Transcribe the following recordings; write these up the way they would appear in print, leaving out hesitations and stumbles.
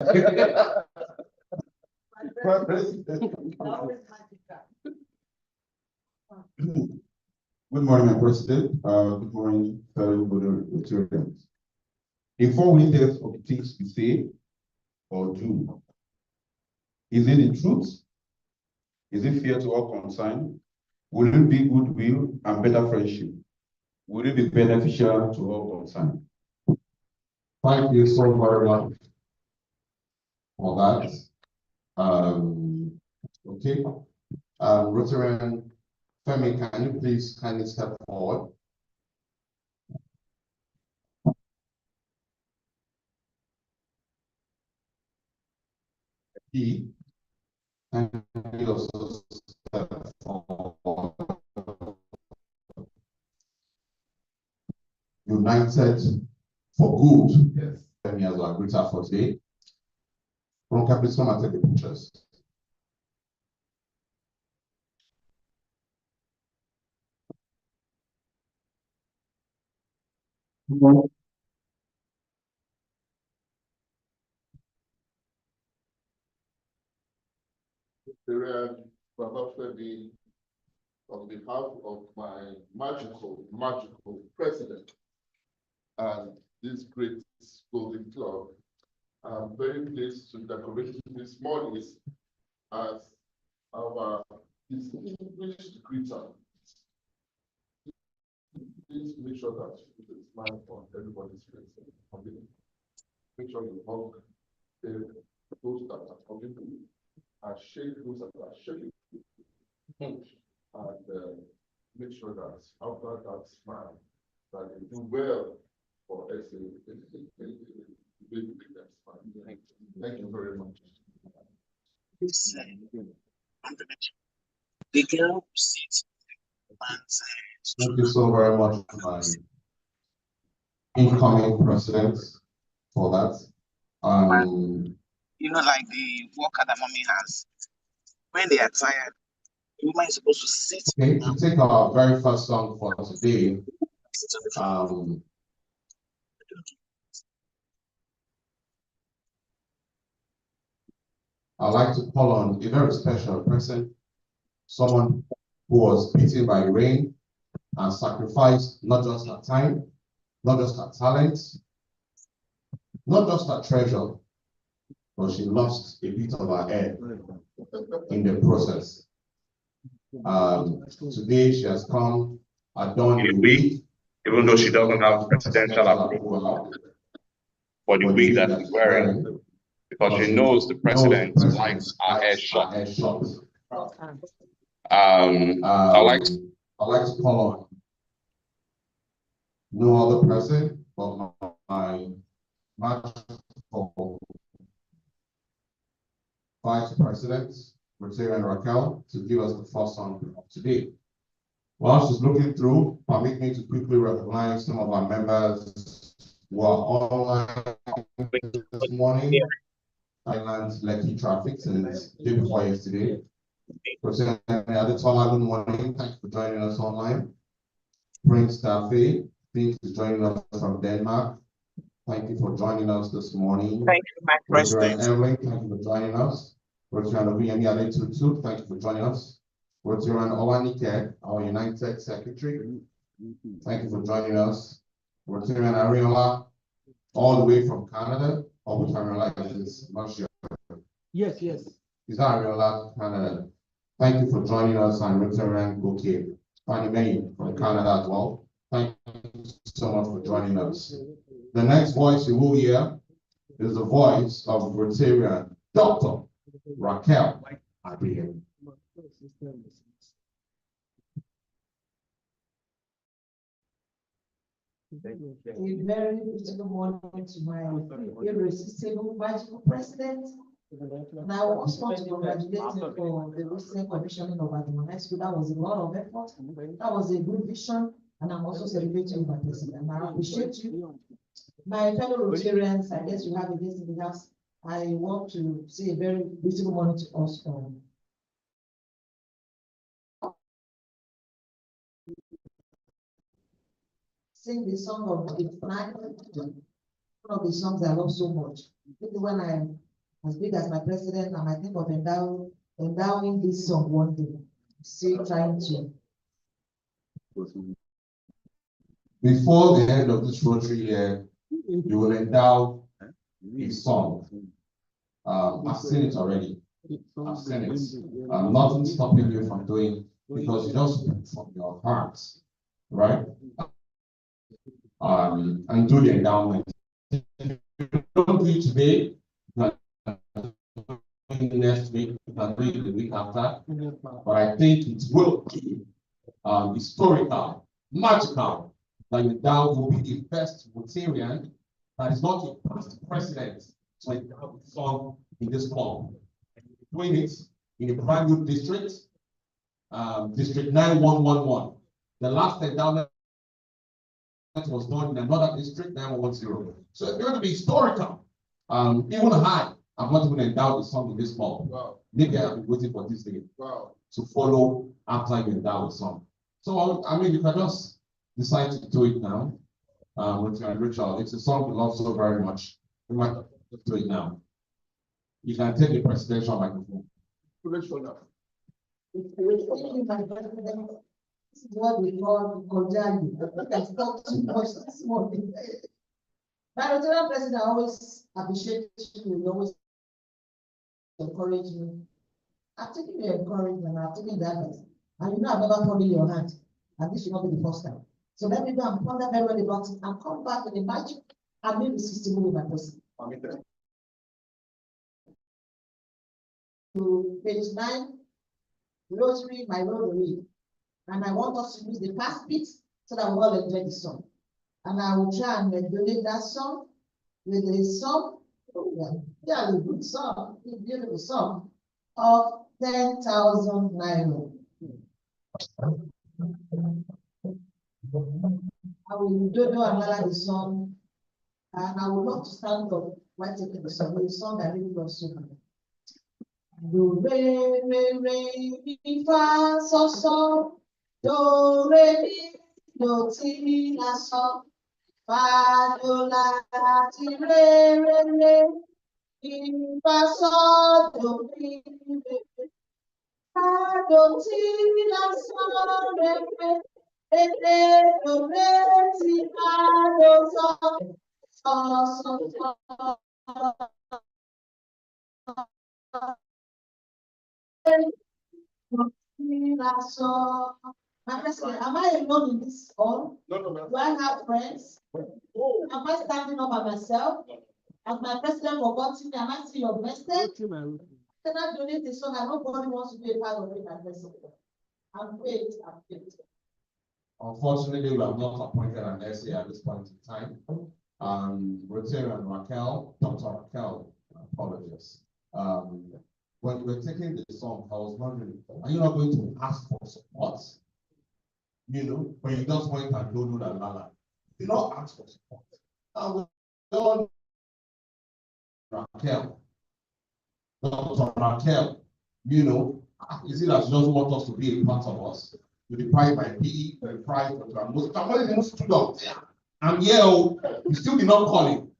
Good morning, my president. Good morning, fellow Rotarians. In 4 windows of the things we say or do, is it the truth? Is it fair to all concerned? Will it be goodwill and better friendship? Will it be beneficial to all concerned? Thank you so very much for that. Okay. Rotarian Femi, can you please kindly step forward? And you also step forward. United for good. Yes. Femi has our greeter for today. Ronka, please come and take the pictures. Babafemi, on behalf of my magical president and this great golden club, I'm very pleased to decorate this morning as our distinguished greeter. Please make sure that you put a smile on everybody's face. Make sure you hug those that are coming and shake those that are shaking. And make sure that after that smile, that you do well for SA. Thank you very much. The girl sits and Thank you so very much, my incoming president, for that. you know, like the worker that mommy has. When they are tired, the woman is supposed to sit. Okay, to take our very first song for today, I'd like to call on a very special person, someone who was beaten by rain and sacrificed not just her time, not just her talent, not just her treasure, but she lost a bit of her hair in the process. Today she has come adorned in a wig, even though she doesn't have presidential approval for the wig that she's wearing, because she knows the president likes her hair short. I like to call on no other person but my Vice President, Rotarian Raquel, to give us the first song of today. While she's looking through, permit me to quickly recognize some of our members who are online this morning. Island Lekki traffic since day before yesterday. President Adetola, good morning. Thank you for joining us online. Prince Tafe, Prince is joining us from Denmark. Thank you for joining us this morning. Thank you, my president. Evelyn, thank you for joining us. Rotarian Obiyemi Adetutu, thank you for joining us. Rotarian Owanike, our United Secretary, thank you for joining us. Rotarian Ariola, all the way from Canada, or which Ariola is not sure. Yes. Is that Ariola, Canada? Thank you for joining us, and Rotarian Goke, Fanny May from Canada as well. Thank you so much for joining us. The next voice you will hear is the voice of Rotarian Dr. Raquel Abraham. A very good morning to my irresistible Vice President. And I also want to congratulate him for the recent commissioning of Adamana School. That was a lot of effort. That was a good vision. And I'm also celebrating my president. I appreciate you. My fellow Rotarians, I guess you have a guest in the house. I want to say a very beautiful morning to us all. Sing the song of the flag, one of the songs I love so much. Maybe when I as big as my president, I might think of endowing this song one day. Still trying to. Before the end of this Rotary year, you will endow a song. I've seen it already. I've seen it. Nothing stopping you from doing, because you just do it from your heart, right? And do the endowment. If you don't do it today, you can do it next week, you can do it the week after. But I think it will be historical, magical, that your endow will be the first Rotarian that is not a past president to endow the song in this form. Doing it in a brand new district, District 9111. The last endowment was done in another district, 9110. So it's going to be historical. Even high, I'm not even endowed the song in this form. Wow, Maybe I've been waiting for this day wow. to follow after you endow the song. So I mean, you can just decide to do it now. With your Rachel, it's a song you love so very much. You might just do it now. You can take the presidential microphone. Rachel, Thank you, my president. This is what we call Kojali. I think I talked too much this morning. My Rotarian president, I always appreciate you, you always encourage me. I've taken your encouragement, I've taken that advice. And you know I've never fallen your hand. And this should not be the first time. So let me go and ponder very well about it and come back with a magic and be irresistible with my person. To page 9, Rotary, my rotary. And I want us to use the past bit so that we all enjoy the song. And I will try and donate that song with a song, a good song, a beautiful song of 10,000 naira. I will do another song, and I would love to stand up while taking the song. The song I really love so much. Do re mi fa so do re mi ti la so fa do la ti re mi fa so do mi fa do ti la so re do ti fa do so My president, am I alone in this hall? No, no, Do I have friends? Am I standing up by myself? As my president forgot me, am I still your president? Can I donate the song? And nobody wants to be a part of it, my president. I'm paid. Unfortunately, we have not appointed an SA at this point in time. Rotarian Raquel, Dr. Raquel, apologies. When you were taking the song, I was wondering, are you not going to ask for support? You know, when you just went and do that, you not ask for support. Raquel, Dr. Raquel, you know, is it that she doesn't want us to be a part of us? You deprive my PE, deprive I'm student. I'm here, you still did not call him.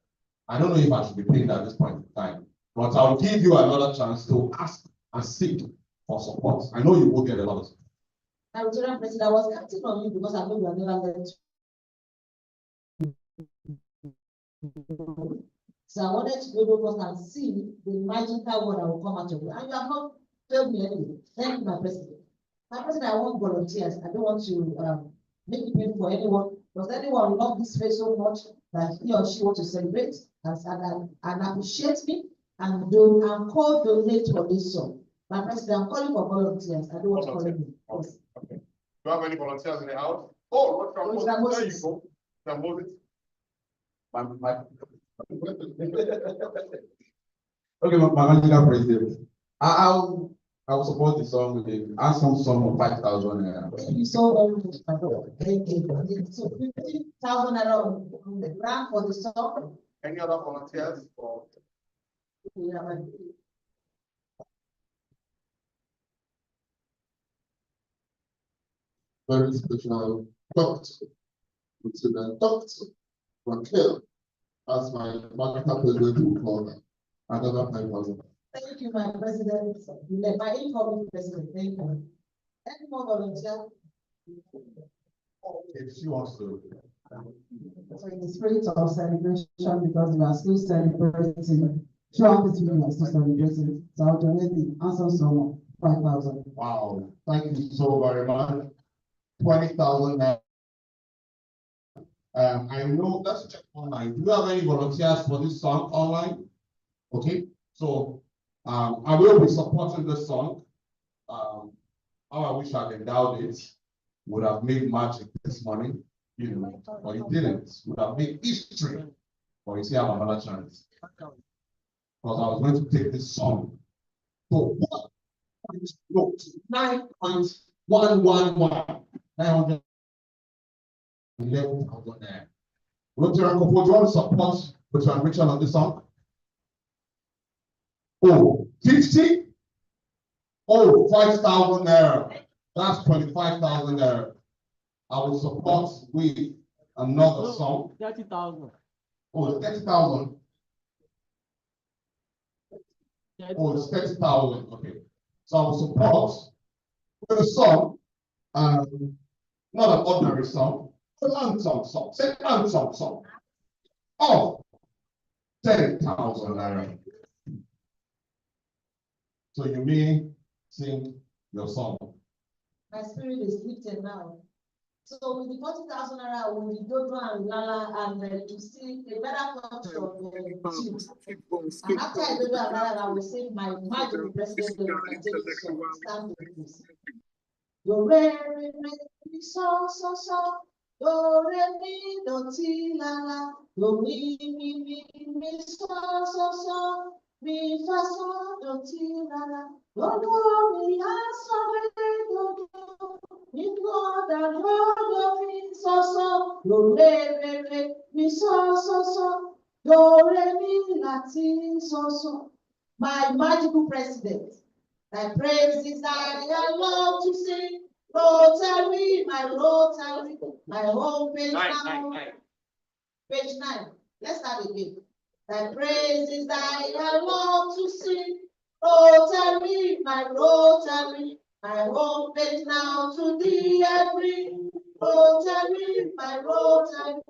I don't know if I should be paid at this point in time, but I'll give you another chance to ask and seek for support. I know you will get a lot of support. I was counting on you because I know you are never left. So I wanted to go first and see the magical word that will come out of you. And you have not told me anything. Thank you, my president. My president, I want volunteers. I don't want to make it painful for anyone. Does anyone love this face so much that he or she wants to celebrate and appreciate me and co-donate for this song? My president, I'm calling for volunteers. I don't want to call them. Yes. Okay. Do you have any volunteers in the house? Oh, what from there you go. From Moses. Okay, my magical president. I will support the song with the handsome sum of 5,000. Thank you so very much, my brother. Thank you. So 50,000 on the grant for the song. Any other volunteers? Or very special doctor, Dr. Raquel, as my magical president will call her. Another 5,000. Thank you, my president, my incoming president, thank you. Any more volunteer? If she wants to. So in the spirit of celebration, because we are still celebrating, throughout the we are still celebrating, so I'll donate the answer sum of 5,000. Wow, thank you so very much. 20,000. I know, let's check online. Do you have any volunteers for this song online? Okay, so I will be supporting this song. How I wish I had endowed it, would have made magic this morning, you know, but it didn't. Would have made history. But you see, I have another chance. Because I was going to take this song. So what? No, 9.111. 911,000 there. Rotary Uncle, do you want to support Rotary Richard on this song? Oh, 50? Oh, 5,000 there. That's 25,000 there. I will support with another song. 30,000. Oh, 30,000. Oh, it's 30,000. Okay. So I will support with a song, not an ordinary song, an anthem song. Say anthem song. Oh, 10,000 naira. So you may sing your song. My spirit is lifted now. So with the 40,000 naira, we will go to and Lala and to see a better culture of the chief. And after I go to Lala, I will say my magic president will take the song. Stand with this. Do re mi so so so. Do re mi do ti la la. Do mi so so so. Mi fa so do ti la la. Do mi la so re do do. Mi do da do mi so so. Do re mi so so so. Do re mi la ti so so. My magical president. Thy praises I love to sing. Rotary, my Rotary, my home page now. Page 9. Let's start again. Thy praises I love to sing. Rotary, my Rotary, my home page now to thee every. Rotary, my Rotary,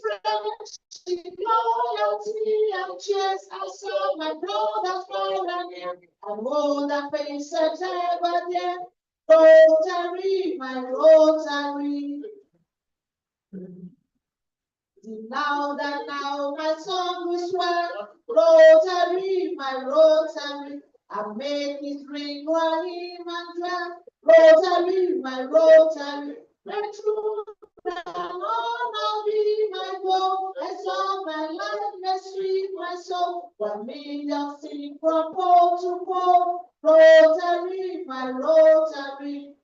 friendship, loyalty, and cheers. I saw my brother fallen in, and hold the face at ever there. Rotary, my Rotary. Now that now my song will swell. Rotary, my Rotary. I make it ring while him and dwell. Rotary, my Rotary. The truth and honor be my goal. I saw my life, let's read my soul. 1 million sing from pole to pole. Rotary, my Rotary.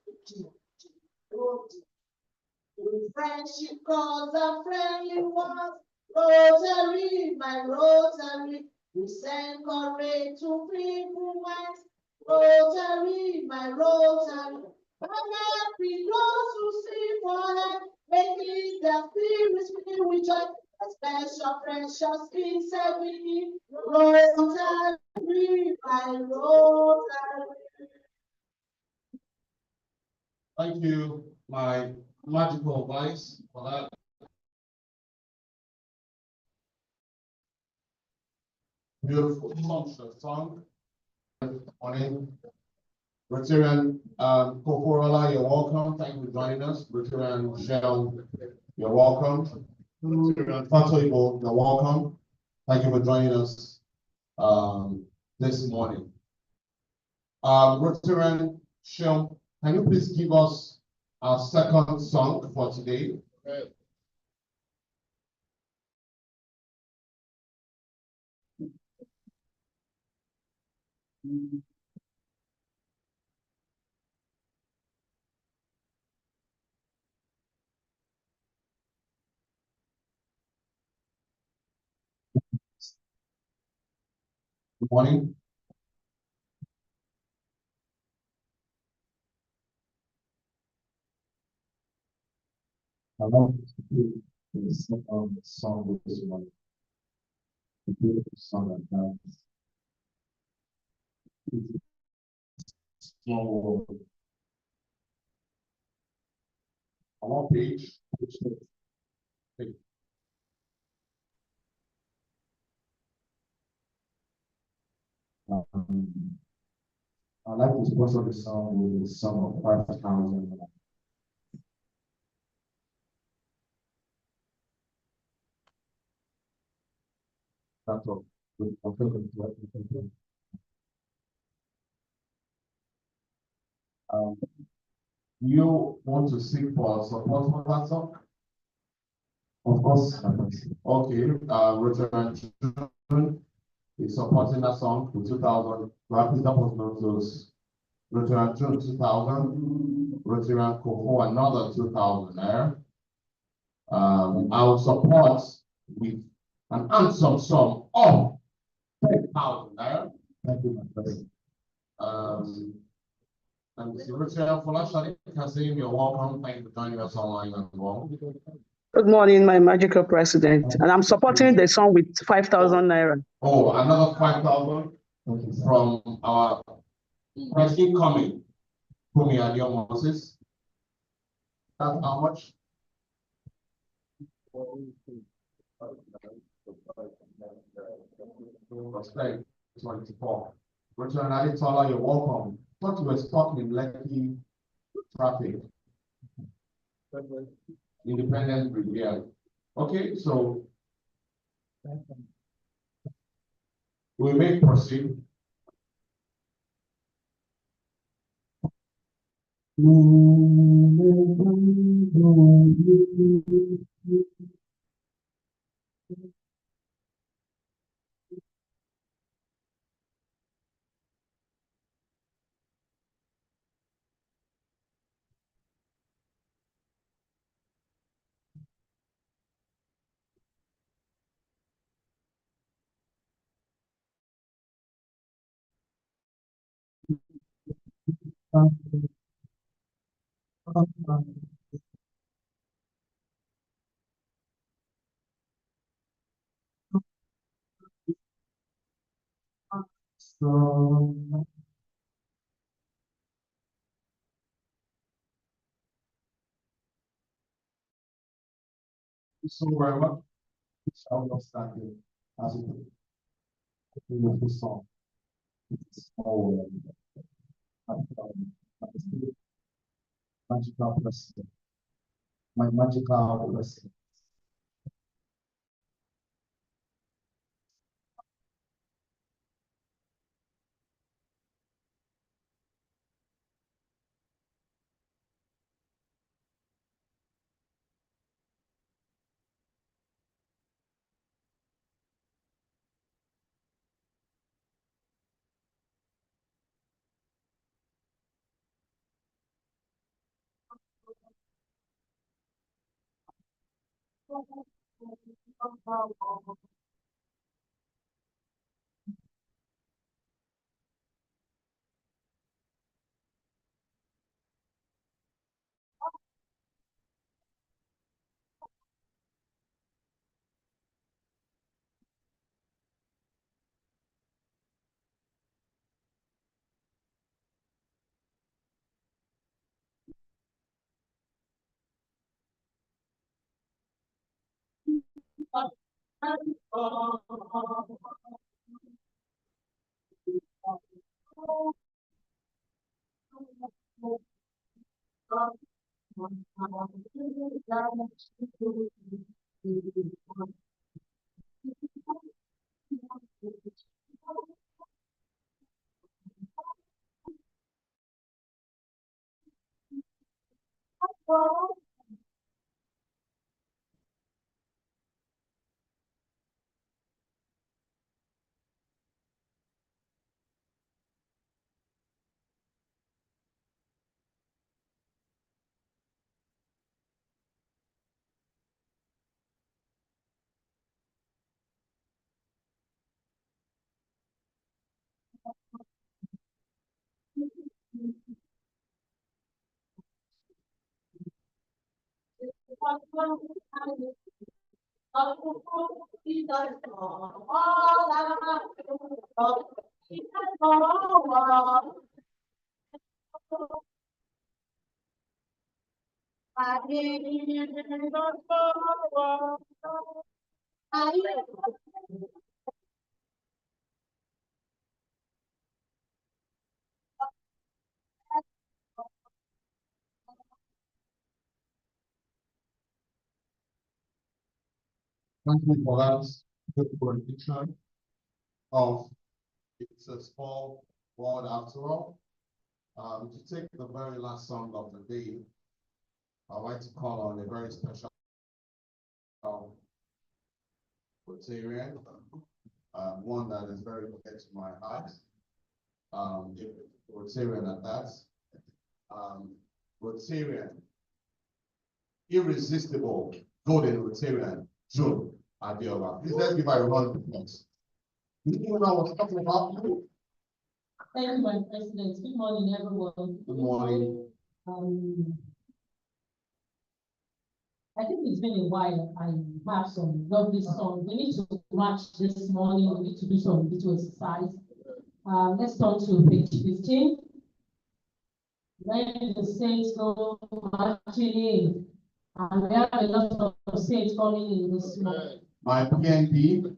With friendship calls a friendly ones. Rotary, my Rotary. We send courage to people minds. Rotary, my Rotary. And happy those who see for them, making their spirits feel with joy. A special precious peace every need. Rotary, my Rotary. Thank you, my magical voice, for that. Beautiful song. Morning. Rotarian Kokorola, you're welcome. Thank you for joining us. Rotarian Shell, you're welcome. Rotarian Fatoibo, you're welcome. Thank you for joining us this morning. Rotarian Shell, can you please give us our second song for today? Good morning. I want to do the song this morning. The beautiful song of dance. Small world. On one page. I'd like to sponsor the song with a sum of 5,000. That's all. You want to seek for support for that song? Of course. Okay, Rotary is supporting that song with 2,000. Rapid Apostles, Rotary 2,000. Rotary Kofo another 2,000 there. I will support with an handsome sum of 10,000 there. Thank you, my president. And Mr. Richard Folashadi, Kasim, you're welcome. Thank you for joining us online as well. Good morning, my magical president. And I'm supporting the song with 5,000 naira. Oh, another 5,000 from our incoming Kumi Adio Moses. That's how much? Respect 24. Richard Aditola, you're welcome. Thought you were stuck in Lekki traffic. Independent Brigade. Okay, so we may proceed. So very much. I'll not start here as it is the song. It's all magical blessing. My magical blessing. Thank you for that good prediction of it's a small world after all. To take the very last song of the day, I'd like to call on a very special Rotarian, one that is very dear to my heart. Rotarian at that. Rotarian, irresistible, golden Rotarian, June Abiola. Please let's give her a round of applause. You know what I was talking about? Thank you, my president. Good morning, everyone. Good morning. I think it's been a while. I have some lovely songs. We need to match this morning. We need to do some little exercise. Let's turn to page 15. When the saints go marching in, and we have a lot of saints coming in this morning. My PNP,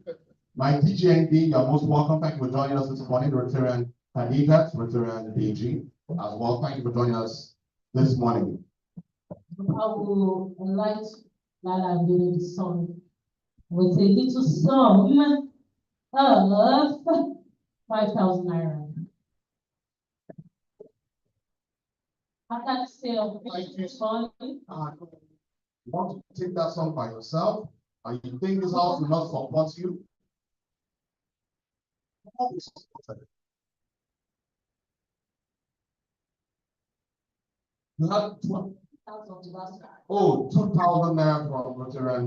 my TGNP, you're most welcome. Thank you for joining us this morning. Rotarian Kadigat, Rotarian DG, as well. Thank you for joining us this morning. I will enlighten Lala during the song with a little sum of 5,000 naira. After the sale of this morning, You want to take that song by yourself, and you think this house will not support you? You had 2,000 naira from Rotarian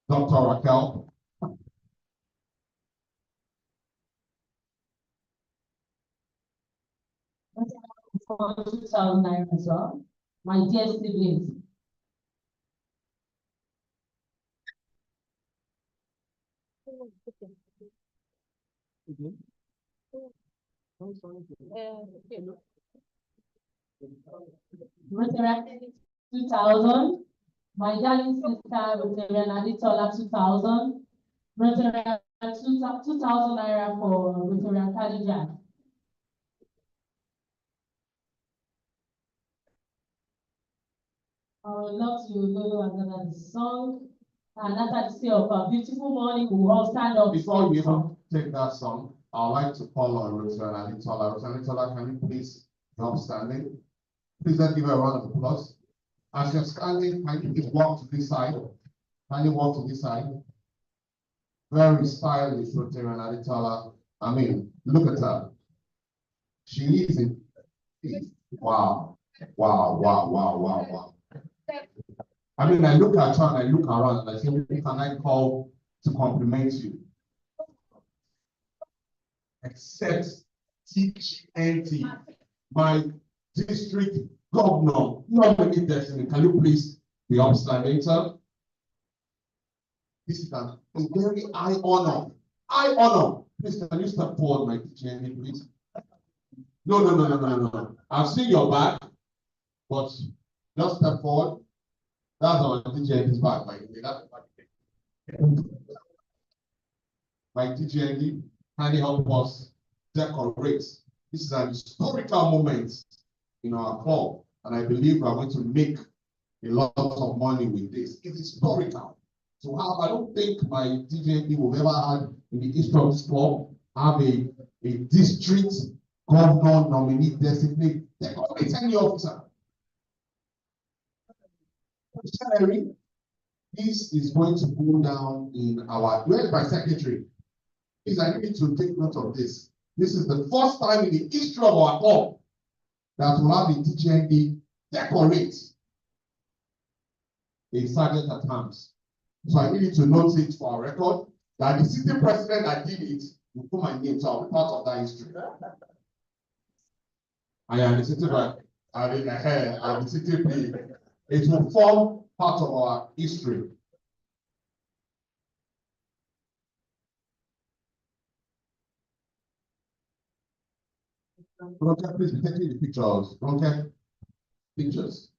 Dr. Raquel. for 2,000 naira as well. My dear siblings. Rotarian 2,000. My darling sister Rotarian Aditola 2,000. Rotarian 2,000 naira for Rotarian Kadija. I would love to know another song. And after the say of a beautiful morning, we will all stand up. Before you even take that song, I'd like to call on Rotarian Aditola. Rotarian Aditola, can you please help standing? Please let's give her a round of applause. As you're standing, can you just walk to this side? Can you walk to this side? Very stylish Rotarian Aditola. I mean, look at her. She is in. Wow. Wow, wow, wow, wow, wow. I mean, I look at her and I look around and I say, who can I call to compliment you? Except TGNT, my district governor, nominee destiny. Can you please be upstanding, sir? This is a very high honor. High honor. Please, can you step forward, my TGNT, please? No. I've seen your back, but just step forward. That's our TGNT's back, by the way. That's my TGNT, can you help us decorate? This is an historical moment in our club, and I believe we are going to make a lot of money with this. It's historical. So I don't think my TGNT will ever had in the history of this club have a district governor nominee designate decorating officer. This is going to go down in our, where's my secretary? Please, I need to take note of this. This is the first time in the history of our club that will have a TGND decorate a sergeant at arms. So I need to note it for our record that the city president that did it will put my name, so I'll be part of that history. I am the city rep. I'm the city plea. It will form part of our history. Ronke, please be taking the pictures. Ronke, pictures.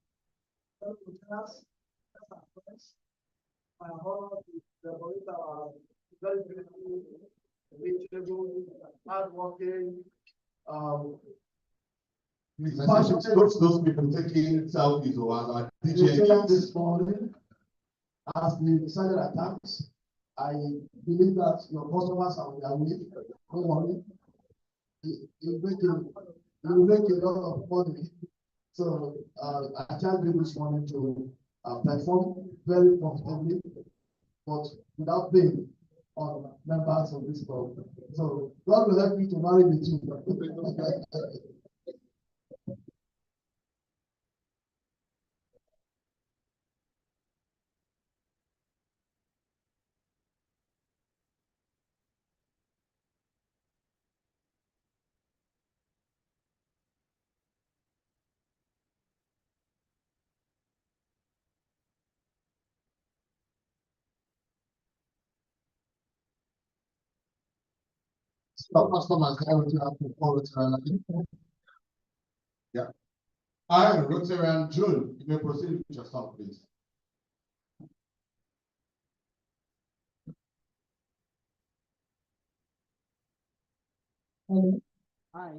Very beautiful, reachable, hardworking, Please, I should those people taking selfies or as DJ. this morning, as we decided at times, I believe that your customers are on their way, don't worry. You will make a lot of money. So, I charge you this morning to, perform very profitably, but without paying on members of this club. So, God will help you to marry the two. Our customers have to have to follow it. Yeah. I am Rotarian June. You may proceed with your song, please. Hello. Hi.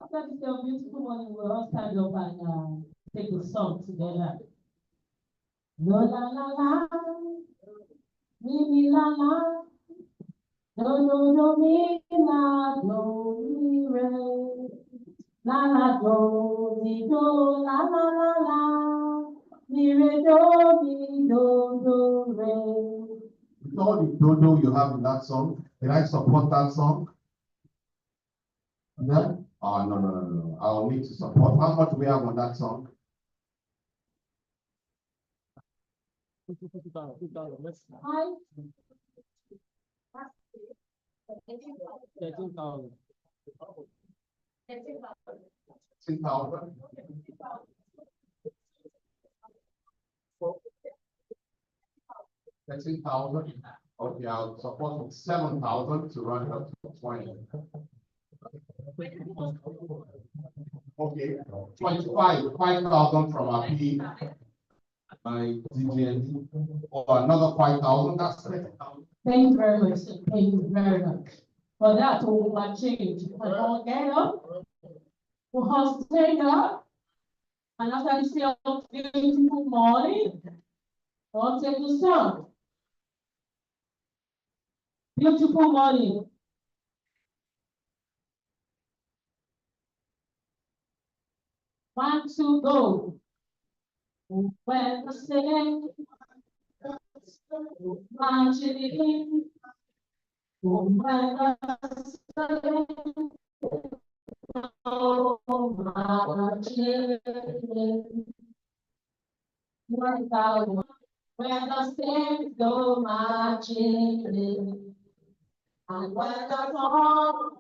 After this beautiful morning, we'll all stand up and take the song together. No la la la, mi la la, no mi la, do mi re, la la do mi do la mi re do re. With all the dodo you have in that song, can I support that song? No? Oh, no. I'll need to support. How much do we have on that song? Hi. 13,000. 10,000. 13,000. Okay, I'll support with 7,000 to run it up to 20. Okay, 5,000 from our P, my DGN, or another 5,000. That's 30,000. Thank you very much. Thank you very much. For that, we will change. We all get up. We all stand up. And after this beautiful morning, we'll take the song. Beautiful morning. One, two, go. When the singing, marching in. When the singing, marching in. 1,000. When the saints go marching in, and when the song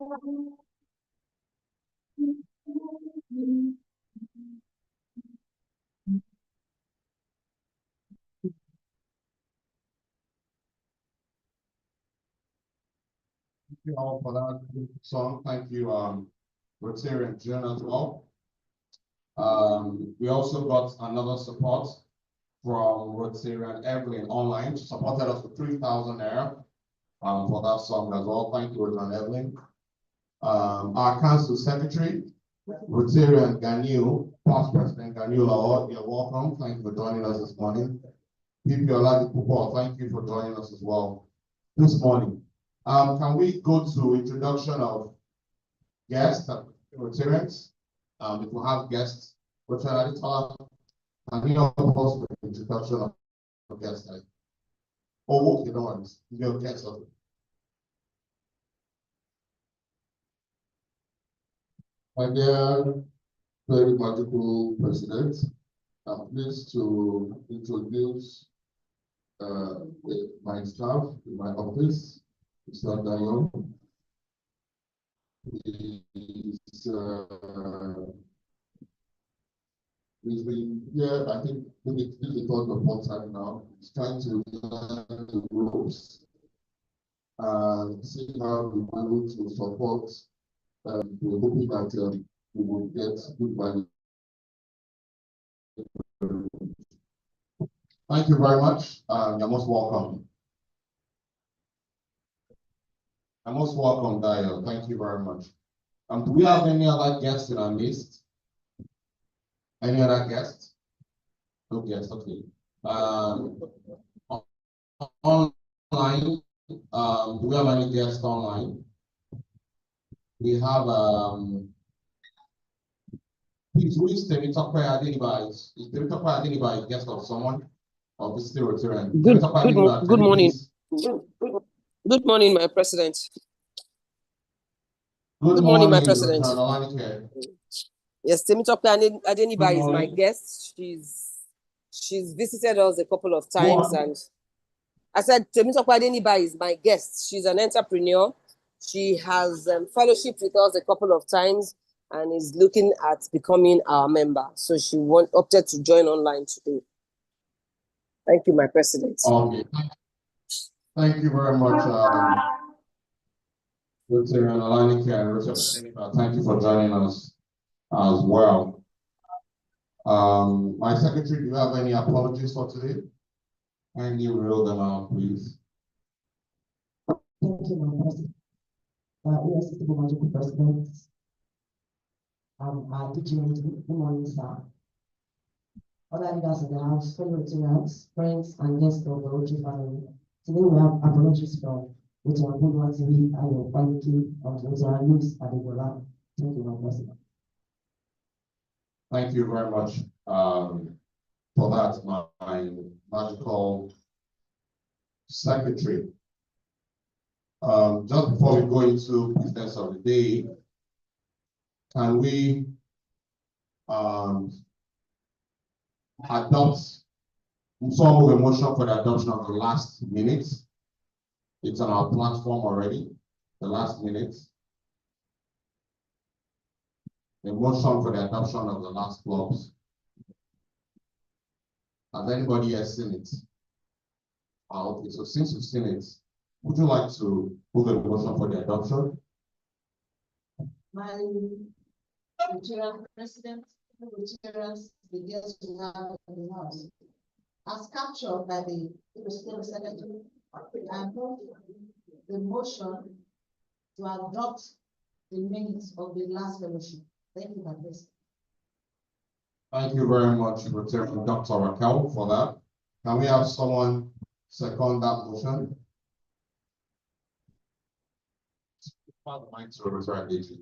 Thank you all for that song. Thank you, Rotary and June as well. We also got another support from Rotary and Evelyn online, supported us with 3,000 naira for that song as well. Thank you, Rotary and Evelyn. Our council secretary, Rotary and Ganil, past president Ganil Lawal, you're welcome. Thank you for joining us this morning. PP Oladipupo, thank you for joining us as well this morning. Can we go to introduction of guests, Rotarians? If we have guests, Rotary Aditola, can you help us with the introduction of guests? Oh, okay, no worries. Your guests. My dear, very magical president, I'm pleased to introduce my staff in my office. Mr. Dayo. He's been here, I think, this is the third or fourth time now. He's trying to learn the ropes and see how we're able to support. We're hoping that we will get good value. Thank you very much. You're most welcome. You're most welcome, Dayo. Thank you very much. Do we have any other guests in our list? Any other guests? No guests, okay. Online, do we have any guests online? We have, please, who is Temitope Adeniba? Is Temitope Adeniba a guest of someone? Of this Rotarian? Good morning. Good morning, my president. Good morning, my president. Yes, Temitope Adeniba is my guest. She's visited us a couple of times, and I said Temitope Adeniba is my guest. She's an entrepreneur. She has fellowship with us a couple of times and is looking at becoming our member. So she opted to join online today. Thank you, my president. Okay. Thank you very much, Rotary and Alanike and Richard. Thank you for joining us as well. My secretary, do you have any apologies for today? Can you reel them out, please? Thank you, my president. Yes, the magical president. Good morning, sir. Other leaders in the house, fellow Rotarians, friends, and guests of the Rotary family. Today we have apologies from Rotary Board TV and your quality of Rotary news at the Golan. Thank you, my president. Thank you very much for that, my magical secretary. Just before we go into business of the day, can we adopt some of the motion for the adoption of the last minute? It's on our platform already, the last minute. The motion for the adoption of the last clause. Has anybody else seen it? Okay, so since you've seen it, would you like to move a motion for the adoption? My Rotarian president, Rotarians, the guests we have in the house, as captured by the state secretary, I move the motion to adopt the minutes of the last fellowship. Thank you, my president. Thank you very much, Rotarian Dr. Raquel, for that. Can we have someone second that motion? Father, mic to Rotarian DG.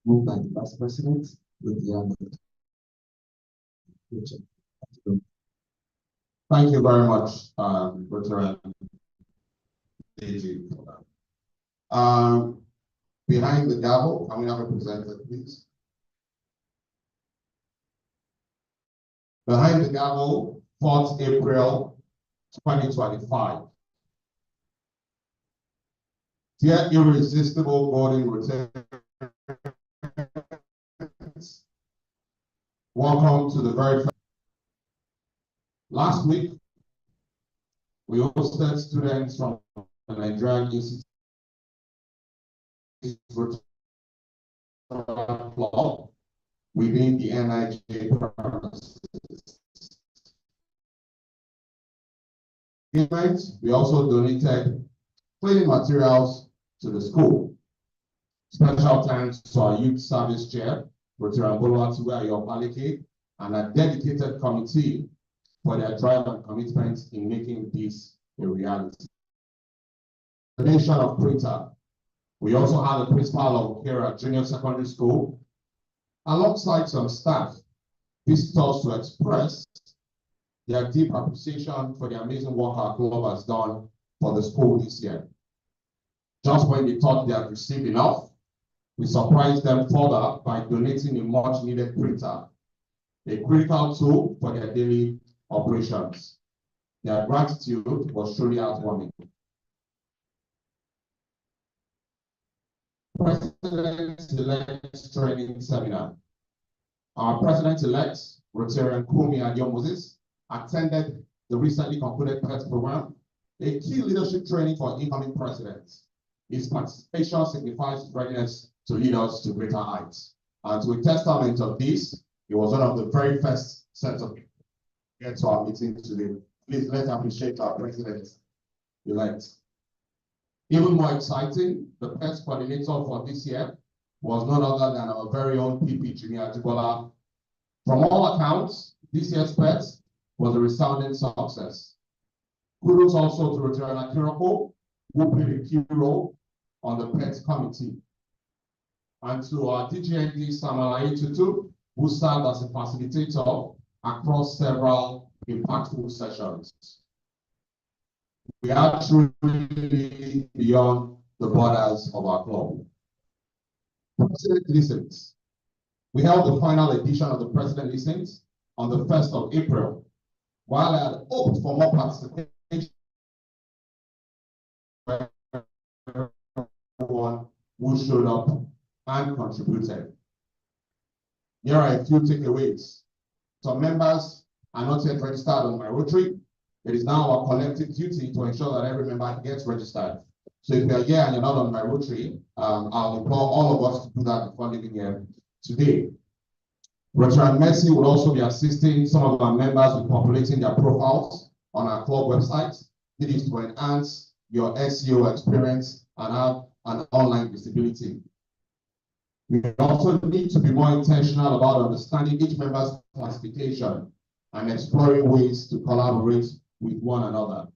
Moved by the Vice President with the other. Thank you very much, Rotarian DG, for that. Behind the gavel, can we have a presenter, please? Behind the gavel, 4th April 2025. Dear irresistible golden returns, welcome to the very first. Last week, we hosted students from the Nigerian Institute Club within the NIJ premises. We also donated cleaning materials to the school. Special thanks to our youth service chair, Veteran Boluwatiwa Ayobaleke, and a dedicated committee for their drive and commitment in making this a reality. Donation of printer. We also had the principal of Kera Junior Secondary School, alongside some staff, visitors to express their deep appreciation for the amazing work our club has done for the school this year. Just when they thought they had received enough, we surprised them further by donating a much needed printer, a critical tool for their daily operations. Their gratitude was truly heartwarming. President-elect training seminar. Our President-elect, Rotarian Kumi Adio Moses, attended the recently concluded PET program, a key leadership training for incoming presidents. His participation signifies readiness to lead us to greater heights. And to a testament of this, he was one of the very first set of get to our meeting today. Please let's appreciate our president-elect. Even more exciting, the PET coordinator for this year was none other than our very own PP Jimmy Ajibola. From all accounts, this year's PET was a resounding success. Kudos also to Rotarian Akiroko, who played a key role on the PET committee. And to our DGND Samalaye Tutu, who served as a facilitator across several impactful sessions. We are truly beyond the borders of our club. President Listens. We held the final edition of the President Listens on the 1st of April. While I had hoped for more participation, everyone who showed up and contributed. Here are a few takeaways. Some members are not yet registered on my Rotary. It is now our collective duty to ensure that every member gets registered. So if you're here and you're not on my Rotary, I'll implore all of us to do that before leaving here today. Rotary Mercy will also be assisting some of our members with populating their profiles on our club website. It is to enhance your SEO experience and have an online visibility. We also need to be more intentional about understanding each member's classification and exploring ways to collaborate with one another.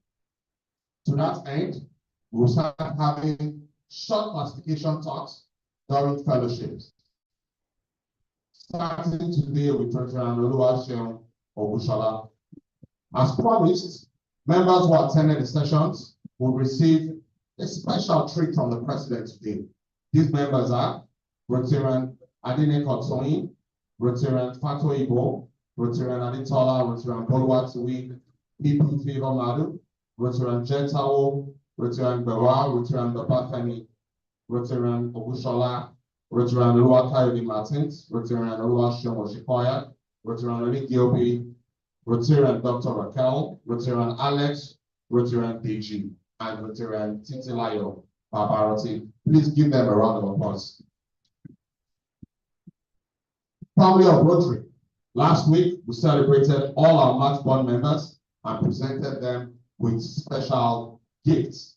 To that end, we'll start having short classification talks during fellowships. Starting today with President Oluwaseun Obushola. As promised, members who attended the sessions will receive a special treat from the President today. These members are Rotarian Adine Kotoyin, Rotarian Fato Igbo, Rotarian Aditola, Rotarian Boluwatiwi, PP Favor Madu, Rotarian Jetawo, Rotarian Bewa, Rotarian Babafemi, Rotarian Obushola, Rotarian Oluwakayode Martins, Rotarian Oluwaseun Oshikoya, Rotarian Oligiobi, Rotarian Dr. Raquel, Rotarian Alex, Rotarian Deji, and Rotarian Titilayo Babaroti. Please give them a round of applause. Family of Rotary. Last week, we celebrated all our March Bond members and presented them with special gifts.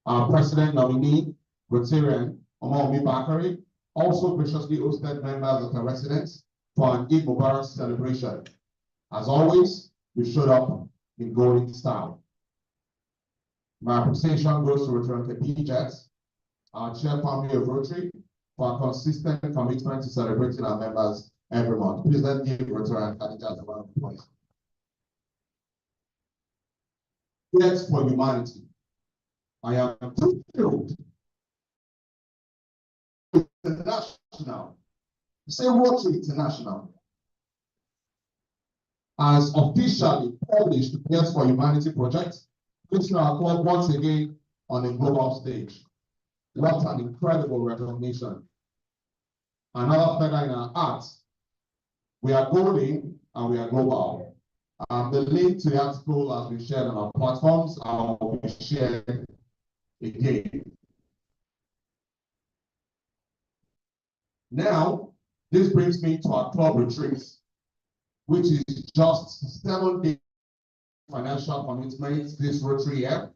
Our president nominee, Rotarian Omomi Bakari, also graciously hosted members of the residents for an Eid Mubarak celebration. As always, we showed up in golden style. My appreciation goes to Rotarian Kepijet, our chair family of Rotary, for a consistent commitment to celebrating our members every month. Please let's give Rotarian Kepijet a round of applause. Yes, for humanity. I am thrilled. International, say Rotary International, has officially published the Players for Humanity project, which now called once again on a global stage. What an incredible recognition. Another feather in our hats. We are golden and we are global. The link to the article has been shared on our platforms and will be shared again. Now, this brings me to our club retreats, which is just 7 days financial commitment this Rotary year,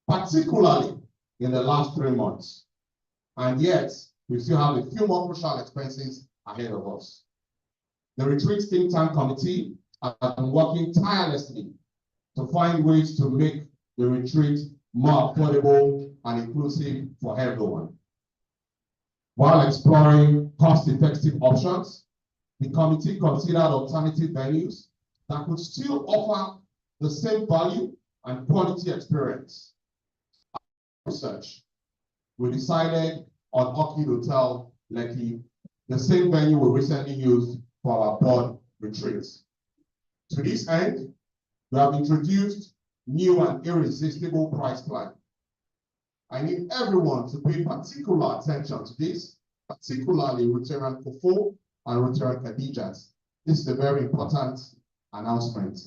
particularly in the last 3 months. And yet, we still have a few more crucial expenses ahead of us. The Retreat Think Tank Committee has been working tirelessly to find ways to make the retreat more affordable and inclusive for everyone. While exploring cost-effective options, the committee considered alternative venues that could still offer the same value and quality experience. Research, we decided on Orchid Hotel Lekki, the same venue we recently used for our board retreats. To this end, we have introduced new and irresistible price plan. I need everyone to pay particular attention to this, particularly Rotarian Kofo and Rotarian Khadijat. This is a very important announcement.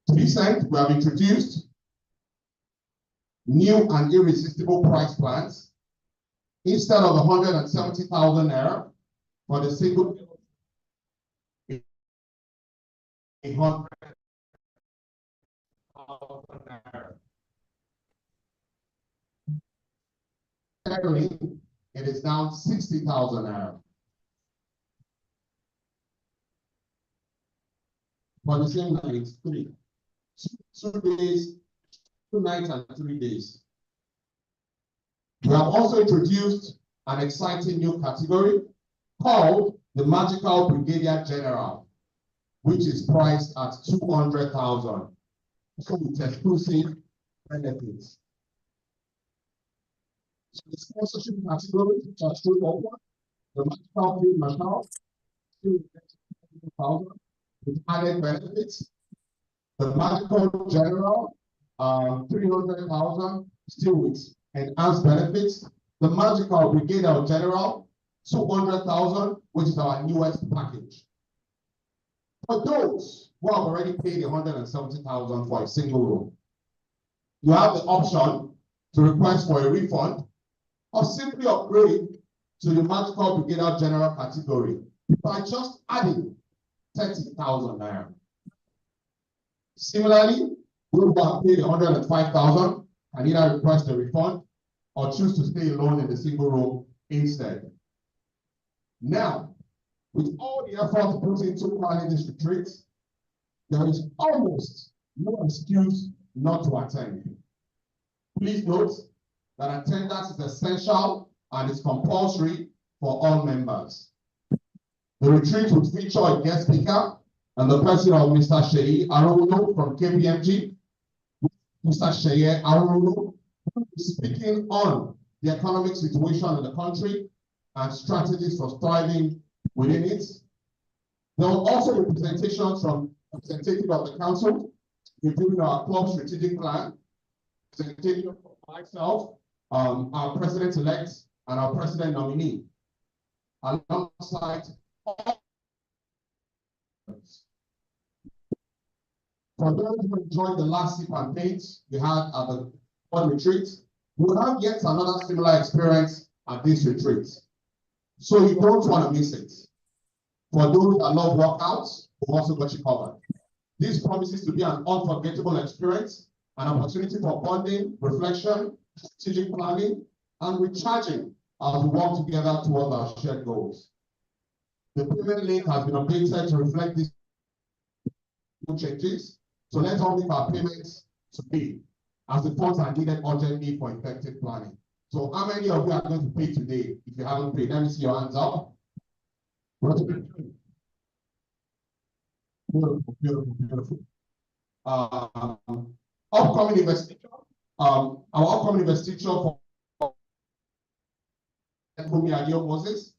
To this end, we have introduced new and irresistible price plans. Instead of 170,000 naira for the single 100,000 naira. It is now 60,000 naira. For the same night, 2 days, 2 nights and 3 days. We have also introduced an exciting new category called the Magical Brigadier General, which is priced at 200,000 with exclusive benefits. So the sponsorship categories are straightforward. The Magical Field Marshal, 200,000 with added benefits. The Magical General, 300,000 still with enhanced benefits. The Magical Brigadier General, 200,000, which is our newest package. For those who have already paid 170,000 for a single room, you have the option to request for a refund or simply upgrade to the Magical Brigadier General category by just adding 30,000 naira. Similarly, those who have paid 105,000 can either request a refund or choose to stay alone in the single room instead. Now, with all the effort put into planning this retreat, there is almost no excuse not to attend. Please note that attendance is essential and is compulsory for all members. The retreat will feature a guest speaker and the person of Mr. Sheyi Arowolo from KPMG. Mr. Sheyi Arowolo is speaking on the economic situation in the country and strategies for thriving within it. There will also be presentations from representatives of the council, including our club strategic plan, presentation from myself, our president-elect, and our president nominee, alongside all. For those who enjoyed the last sip and paint we had at the board retreat, we will have yet another similar experience at this retreat. So you don't want to miss it. For those that love workouts, we've also got you covered. This promises to be an unforgettable experience, an opportunity for bonding, reflection, strategic planning, and recharging as we work together towards our shared goals. The payment link has been updated to reflect these changes. So let's all make our payments to pay, as the funds are needed urgently for effective planning. So how many of you are going to pay today if you haven't paid? Let me see your hands up. Beautiful, beautiful, beautiful. Upcoming investigation Our upcoming investiture for Kumi Adio Moses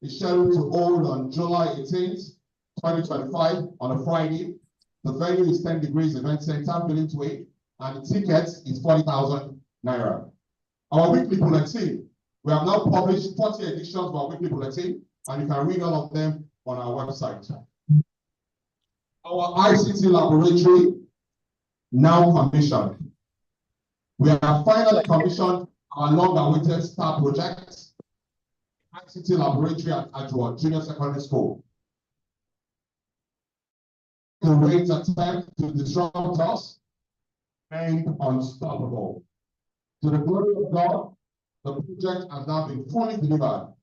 is scheduled to hold on July 18th, 2025 on a Friday. The venue is 10 Degrees Event Center, Village Way, and the tickets is 40,000 naira. Our weekly bulletin, we have now published 40 editions of our weekly bulletin, and you can read all of them on our website. Our ICT laboratory, now commissioned. We have finally commissioned our long-awaited STAR project, ICT laboratory at Ajwa Junior Secondary School. The rate attempt to disrupt us and unstoppable. To the glory of God, the project has now been fully delivered.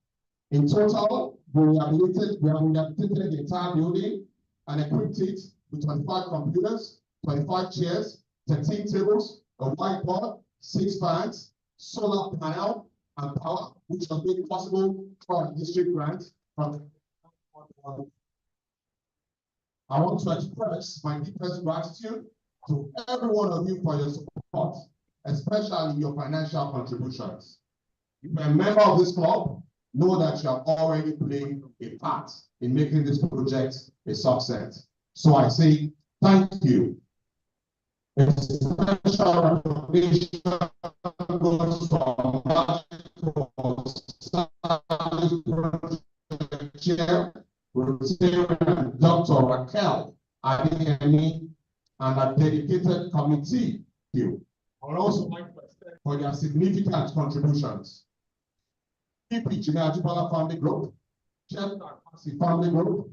In total, we rehabilitated the entire building and equipped it with 25 computers, 25 chairs, 13 tables, a whiteboard, 6 fans, solar panel, and power, which was made possible for a district grant from. I want to express my deepest gratitude to every one of you for your support, especially your financial contributions. If you're a member of this club, know that you have already played a part in making this project a success. So I say thank you. A special recognition goes to Chair, Dr. Raquel Adeyemi, and a dedicated committee. I would also like to thank for their significant contributions. PP Junior Ajibala Family Group, Chef Nakasi Family Group,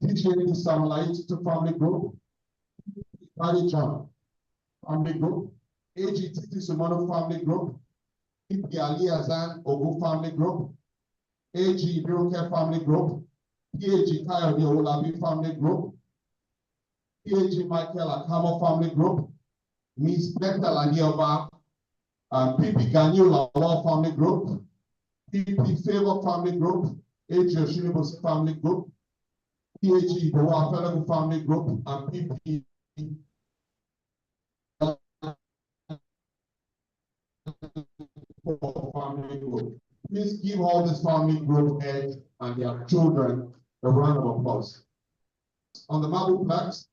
TJD Samuel Family Group, Bari John Family Group, AGTT Sumano Family Group, PP Ali Azan Ogu Family Group, AG Biroke Family Group, PAG Kayode Olabi Family Group, PAG Michael Akamo Family Group, Miss Bethel Adioba, PP Ganyu Law Family Group, PP Favor Family Group, AG Oshinibosi Family Group, PAG Boa Fellow Family Group, and PP Family Group. Please give all this family group heads and their children a round of applause. On the marble plaques,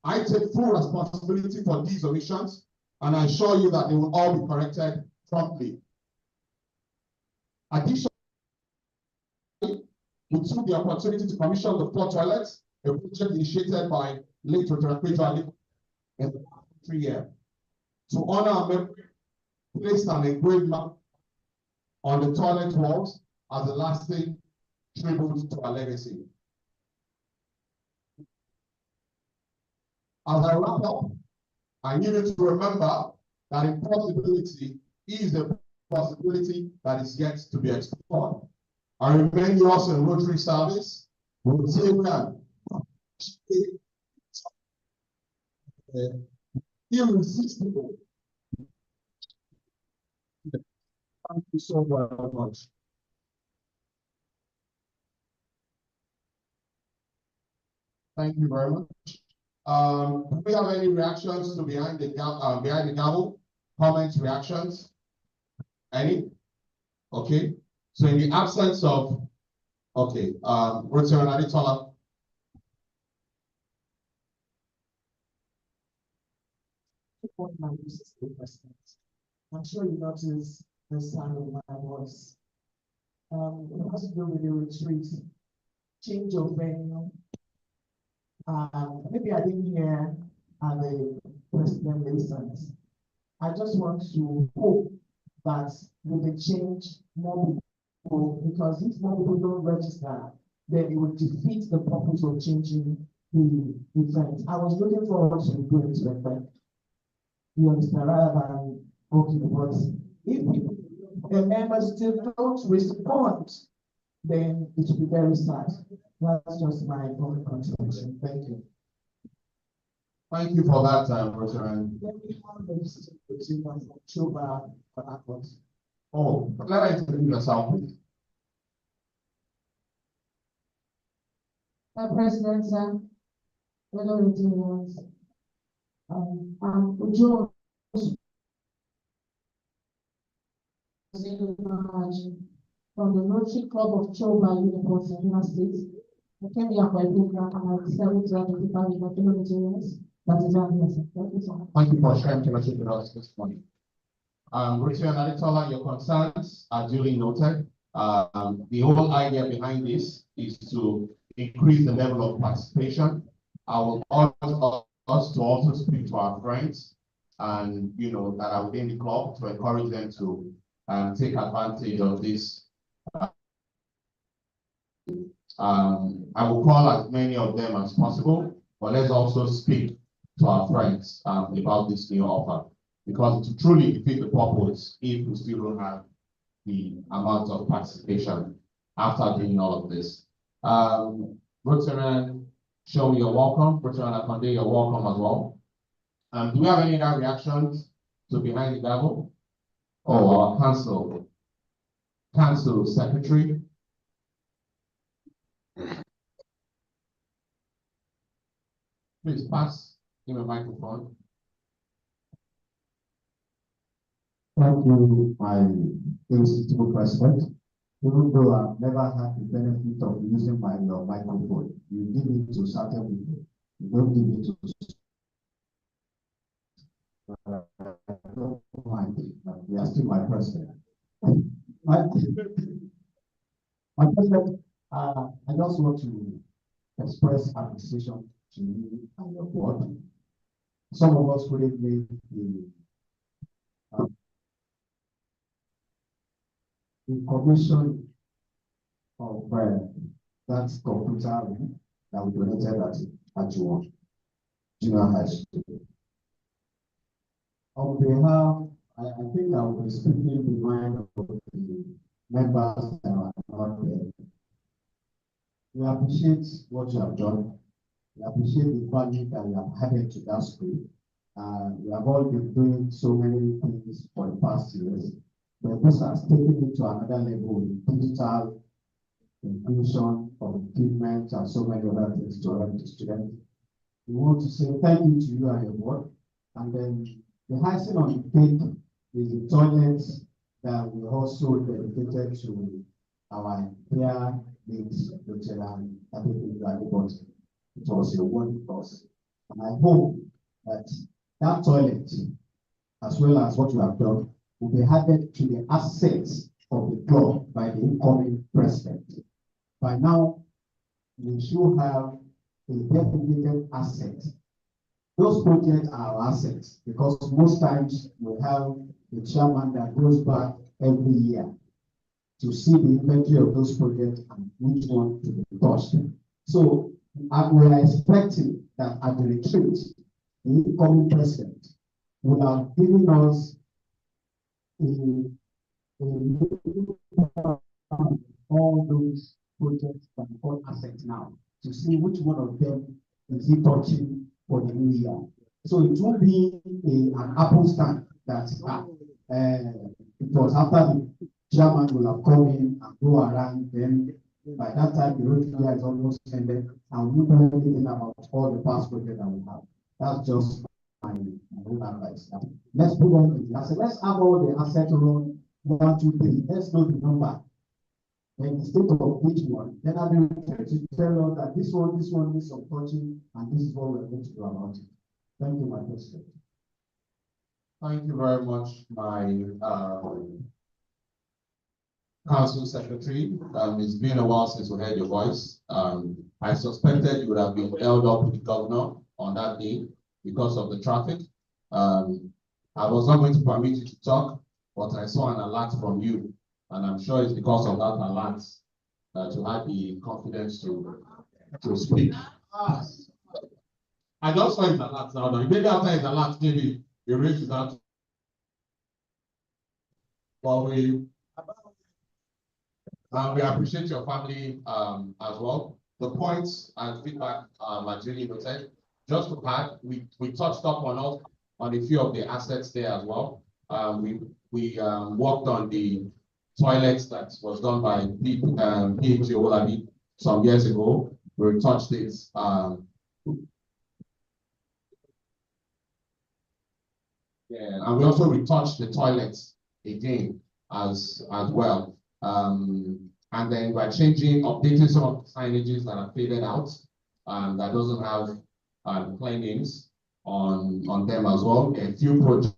I take full responsibility for these omissions, and I assure you that they will all be corrected promptly. Additionally, we took the opportunity to commission the 4 toilets, a project initiated by late Roterakwejo in the past 3 years. To honor our memory, placed an engraved map on the toilet walls as a lasting tribute to our legacy. As I wrap up, I need you to remember that impossibility is a possibility that is yet to be explored. I remain yours in Rotary service. Rotarian, irresistible. Thank you so very much. Thank you very much. Do we have any reactions to behind the gavel? Comments, reactions? Any? Okay. So in the absence of, okay, Rotarian Adetola. I'm sure you notice the sound of my voice. It has to do with the retreat, change of venue. Maybe I didn't hear the president listens. I just want to hope that with the change, more people, because if more people don't register, then it would defeat the purpose of changing the event. I was looking forward to going to the event. You understand, rather than okay, but if the members still don't respond, then it will be very sad. That's just my own contribution. Thank you. Thank you for that, Rotarian. Oh, let I introduce yourself, please. President, fellow Rotarians, I'm Ujo from the Rotary Club of Choba Uniforms in Rivers State. I came here for a program and I decided to identify with my fellow Nigerians. That is why I'm here. Thank you so much. Thank you for sharing fellowship with us this morning. Richard Aditola, your concerns are duly noted. The whole idea behind this is to increase the level of participation. I will urge us to also speak to our friends and, you know, that are within the club to encourage them to take advantage of this. I will call as many of them as possible, but let's also speak to our friends about this new offer, because to truly defeat the purpose if we still don't have the amount of participation after doing all of this. Rotarian, show me you're welcome. Rotarian Akonde, you're welcome as well. Do we have any other reactions to Behind the Gavel? Or our council secretary? Please pass him a microphone. Thank you, my irresistible president. Even though I've never had the benefit of using my microphone, you give it to certain people. You don't give it to I don't mind. You are still my president. My president, I just want to express appreciation to you and your board. Some of us couldn't make the commission of that computer room that we donated at junior high school. On behalf, I think I will be speaking the mind of the members that are not there. We appreciate what you have done. We appreciate the value that you have added to that school. We have all been doing so many things for the past years, but this has taken it to another level with digital inclusion of equipment and so many other things to help the students. We want to say thank you to you and your board. And then the icing on the cake is the toilets that we also dedicated to our dear mates, Lieutenant Adekunle. It was a wonderful. And I hope that that toilet, as well as what you have done, will be added to the assets of the club by the incoming president. By now, we should have a dedicated asset. Those projects are our assets because most times we have a chairman that goes back every year to see the inventory of those projects and which one to be touched. So we are expecting that at the retreat, the incoming president will have given us all those projects that we call assets now to see which one of them is he touching for the new year. So it won't be an Apple stand that it was after the chairman will have come in and go around, then by that time the road year is almost ended and we don't know anything about all the past projects that we have. That's just my own advice. Let's put on the asset. Let's have all the asset run 1, 2, 3. Let's know the number. And the state of each one, then I'll be to tell us that this one needs some touching, and this is what we're going to do about it. Thank you, my president. Thank you very much, my council secretary. It's been a while since we heard your voice. I suspected you would have been held up with the governor on that day because of the traffic. I was not going to permit you to talk, but I saw an alert from you. And I'm sure it's because of that alert that you had the confidence to speak. I just saw his alert now. Maybe after his alert, maybe he raised his hand. But we appreciate your family as well. The points and feedback Majini noted. Just to add, we touched up on a few of the assets there as well. We worked on the toilets that was done by PHG Olabi some years ago. We retouched it. And we also retouched the toilets again as well. And then we're updating some of the signages that are faded out, that doesn't have plain names on them as well. There are a few projects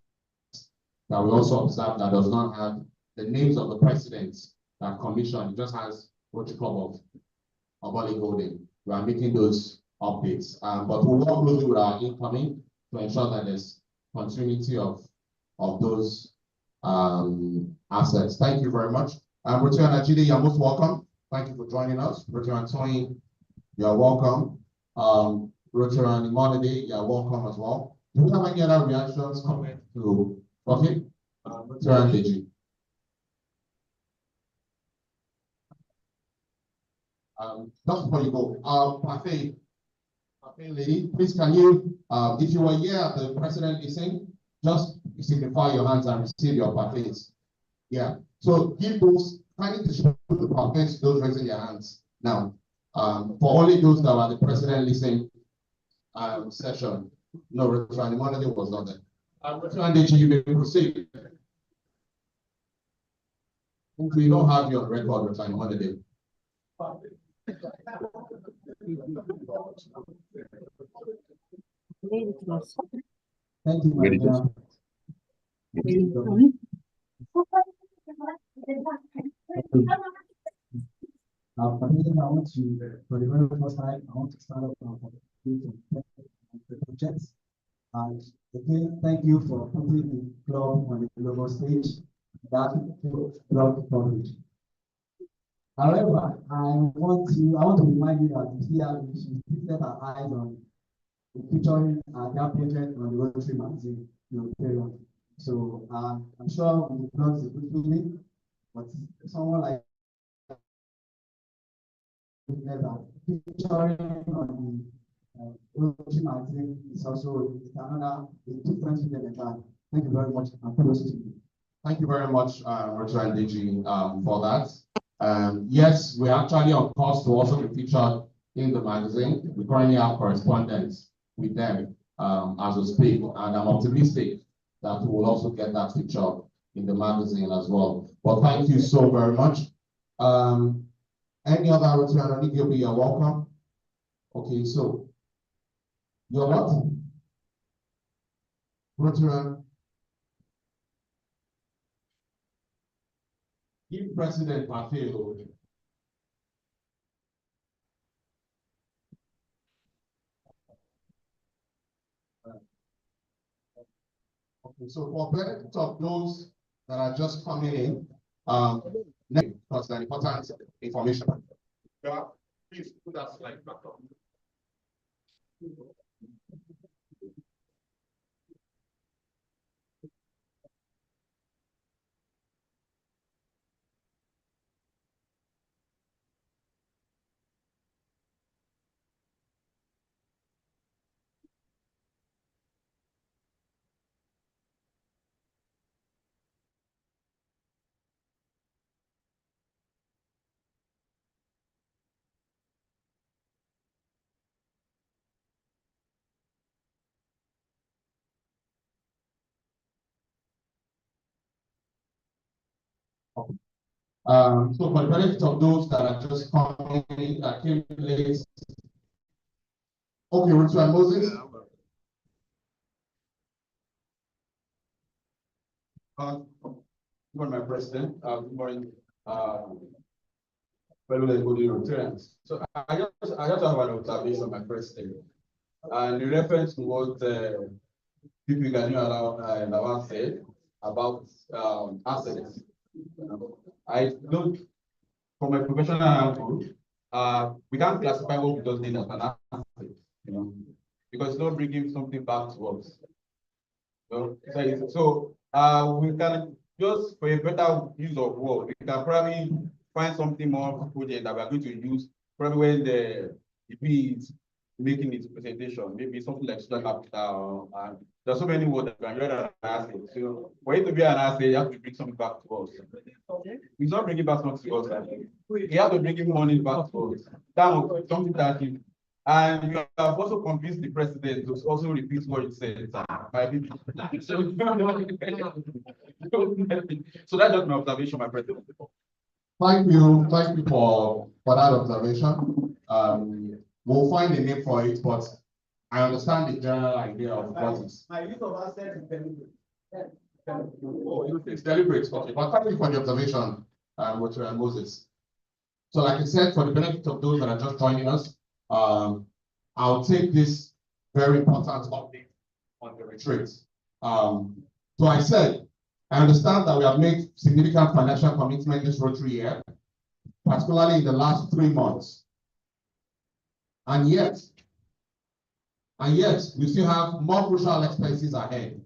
that we also observed that does not have the names of the presidents that commission. It just has Rotary Club of Oli Golden. We are making those updates, but we'll work closely with our incoming to ensure that there's continuity of those assets. Thank you very much. Rotary Najide, you're most welcome. Thank you for joining us. Rotary Tony, you're welcome. Rotary Imonide, you're welcome as well. Do we have any other reactions, comments to okay? Rotary Deji. Just before you go, Pafe lady, please can you, if you were here at the president listening, just signify your hands and receive your parfaits. Yeah. So give those, kindly distribute the parfaits, those raising their hands now. For only those that were the president listening session. No, Rotary Manager was not there. Rotary, you may proceed. We don't have your record, Rotary Manager. Thank you, Madam. I want to, for the very first time, I want to start off the projects. And again, thank you for putting the club on the global stage. That club coverage. However, I want to remind you that we should set our eyes on featuring that project on the Rotary magazine period. So I'm sure we not a good feeling, but someone like featuring on the Rotary magazine is also another different feeling. Thank you very much. Thank you very much, Rotary and DG, for that. Yes, we're actually on course to also be featured in the magazine. We currently have correspondence with them as we speak, and I'm optimistic that we will also get that feature in the magazine as well. But thank you so very much. Any other Rotary, you're welcome. Okay, so you're what? Rotary. Give President Mateo. Okay, so for benefit of those that are just coming in, because the important information. Please put that slide back up. So for the benefit of those that are just coming in, that came late. Okay, Rotary Moses. Good morning, my president. Good morning, fellow Rotarians. So I just have an observation, my president, and in reference to what people Ganu said about assets. I don't, from my professional angle, we can't classify what we don't need as an asset, because it's not bringing something back to us. So we can just, for a better use of word, we can probably find something more project that we are going to use probably when the EP is making its presentation, maybe something like social capital, and there's so many words that can read an asset. So for it to be an asset, you have to bring something back to us. He's not bringing back something to us. He has to bring money back to us. That was something that And you have also convinced the president to also repeat what he said. So that's just my observation, my president. Thank you for that observation. We'll find a name for it, but I understand the general idea of what is. My use of asset is deliberate. Oh, it's deliberate, okay, but thank you for the observation, Moses. So like I said, for the benefit of those that are just joining us, I'll take this very important update on the retreat. So I said, I understand that we have made significant financial commitment this Rotary year, particularly in the last 3 months. And yet, we still have more crucial expenses ahead.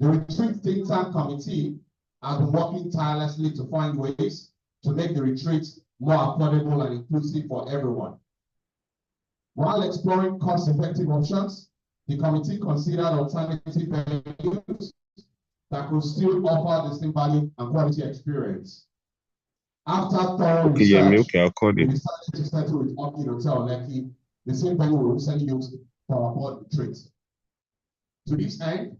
The Retreat Think Tank Committee has been working tirelessly to find ways to make the retreat more affordable and inclusive for everyone. While exploring cost-effective options, the committee considered alternative venues that could still offer the same value and quality experience. After thorough research, we decided to settle with Orchid Hotel Lekki, the same venue we recently used for our board retreat. To this end,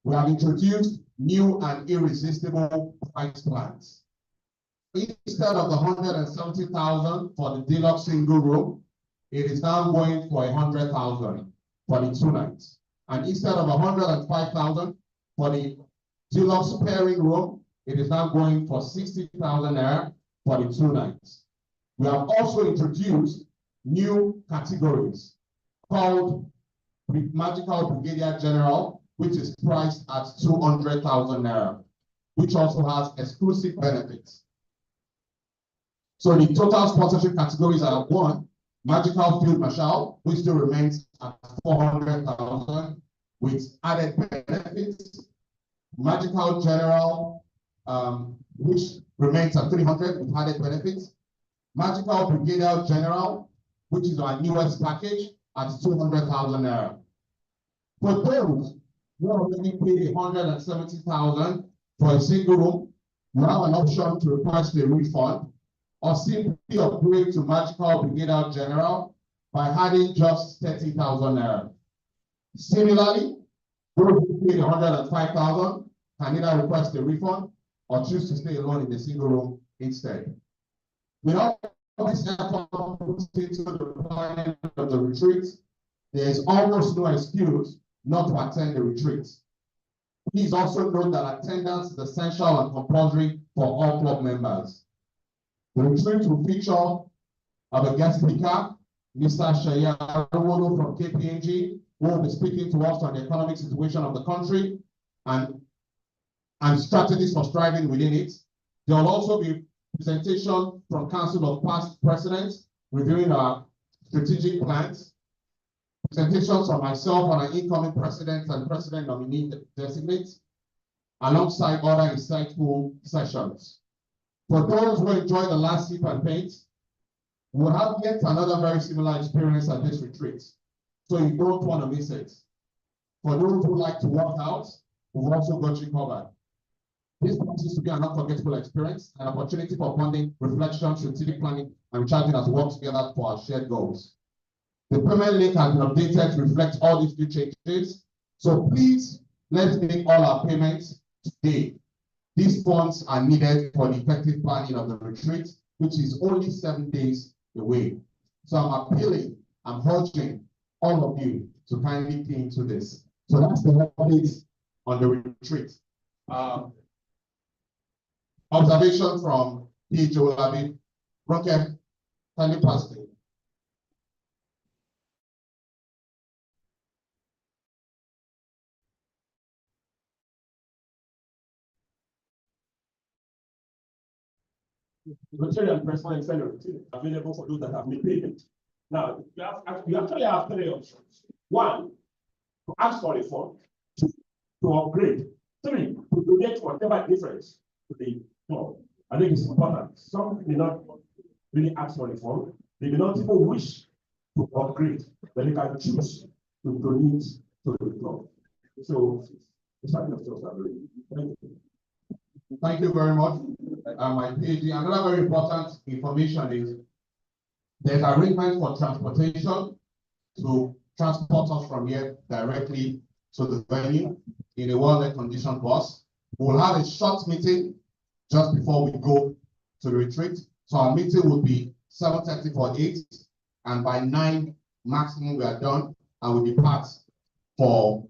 we have introduced new and irresistible price plans. Instead of the 170,000 for the deluxe single room, it is now going for 100,000 for the 2 nights. And instead of 105,000 for the deluxe pairing room, it is now going for 60,000 naira for the 2 nights. We have also introduced new categories called Magical Brigadier General, which is priced at 200,000 naira, which also has exclusive benefits. So the total sponsorship categories are 1, Magical Field Marshal, which still remains at 400,000 with added benefits. Magical General, which remains at 300 with added benefits. Magical Brigadier General, which is our newest package, at 200,000 naira. For those who already paid 170,000 for a single room, you have an option to request a refund or simply upgrade to Magical Brigadier General by adding just 30,000 naira. Similarly, those who paid 105,000 can either request a refund or choose to stay alone in the single room instead. With all this effort put into the planning of the retreat, there is almost no excuse not to attend the retreat. Please also note that attendance is essential and compulsory for all club members. The retreat will feature our guest speaker, Mr. Shaya Arwolo from KPMG, who will be speaking to us on the economic situation of the country and strategies for striving within it. There will also be presentation from Council of Past Presidents reviewing our strategic plans, presentations from myself and our incoming president and president nominee designates, alongside other insightful sessions. For those who enjoy the last sip and paint, we'll have yet another very similar experience at this retreat, so you don't want to miss it. For those who like to work out, we've also got you covered. This promises to be an unforgettable experience, an opportunity for bonding, reflection, strategic planning, and recharging as we work together for our shared goals. The payment link has been updated to reflect all these new changes, so please let's make all our payments today. These funds are needed for the effective planning of the retreat, which is only 7 days away. So I'm appealing, I'm urging all of you to kindly key into this. So that's the update on the retreat. Observation from P. Jolabi. Roque, kindly pass it. Rotarian President Senator available for those that have made payment. Now, you actually have 3 options. 1, to ask for a fund. 2, to upgrade. 3, to donate whatever difference to the club. I think it's important. Some may not really ask for a fund. They may not even wish to upgrade, but they can choose to donate to the club. So, it's not enough to Thank you. Thank you very much. My PhD. Another very important information is there's arrangement for transportation to transport us from here directly to the venue in a well-conditioned bus. We'll have a short meeting just before we go to the retreat. So our meeting will be 7:30 for 8, and by 9 maximum we are done, and we depart for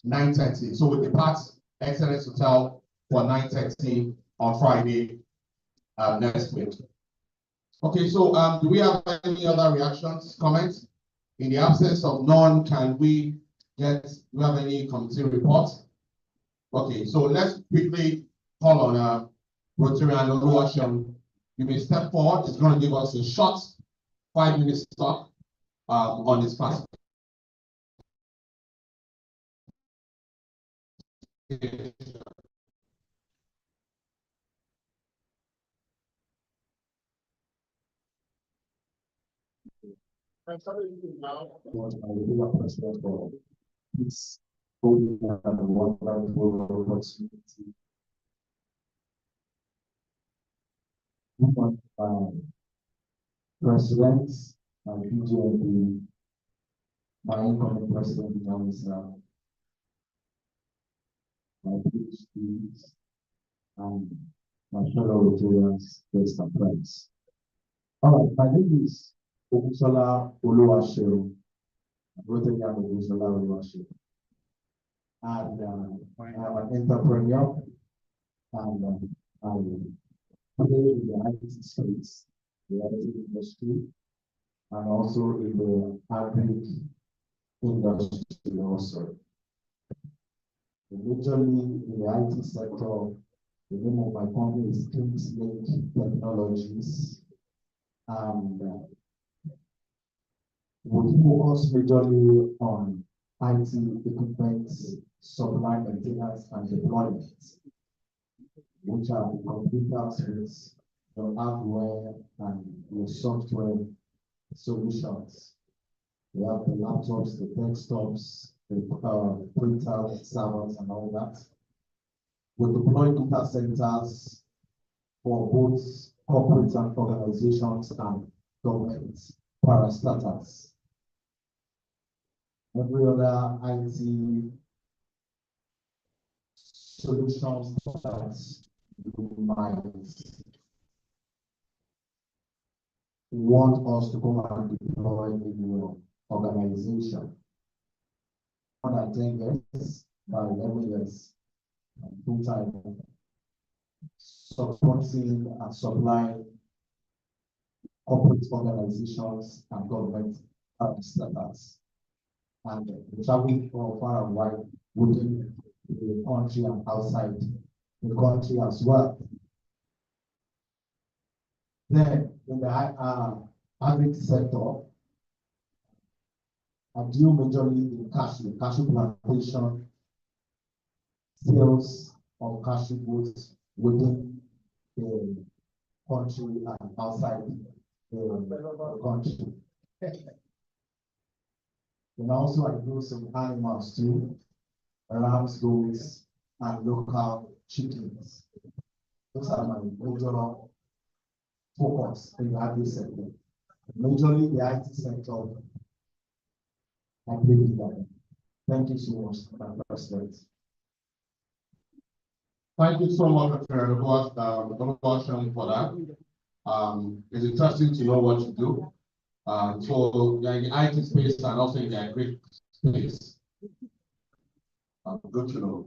9:30. So we depart Excellence Hotel for 9:30 on Friday next week. Okay, so do we have any other reactions, comments? In the absence of none, do we have any committee reports? Okay, so let's quickly call on Rotarian Oluwaseun. You may step forward. It's going to give us a short 5-minute talk on this past. What I really appreciate for this holding and wonderful opportunity. President and PGMP, my incoming president is my PhDs and my fellow Rotarians, guests and friends. All right, my name is Ogunsola Oluwaseun, Rotarian Ogunsola Oluwaseun. And I'm an entrepreneur, and I play in the IT space, the IT industry, and also in the agri industry also. Majorly in the IT sector, the name of my company is Kingslink Technologies, and we focus majorly on IT equipment, supply, maintenance, and deployment, which are the computers, the hardware, and the software solutions. We have the laptops, the desktops, the printers, servers, and all that. We deploy data centers for both corporate and organizations and government parastatals. Every other IT solutions that you might want us to go and deploy in your organization. More than 10 years, by 11 years, full-time, supporting and supplying corporate organizations and government parastatals. And traveling for far and wide within the country and outside the country as well. Then in the agri sector, I deal majorly in cashew plantation, sales of cashew goods within the country and outside the country. And also I do some animals too, rams, goats, and local chickens. Those are my major focus in the agri sector. Majorly the IT sector, I believe that. Thank you so much, Madam President. Thank you so much, Dr. Oluwaseun, for that. It's interesting to know what you do. So you're in the IT space and also in the agri space. Good to know.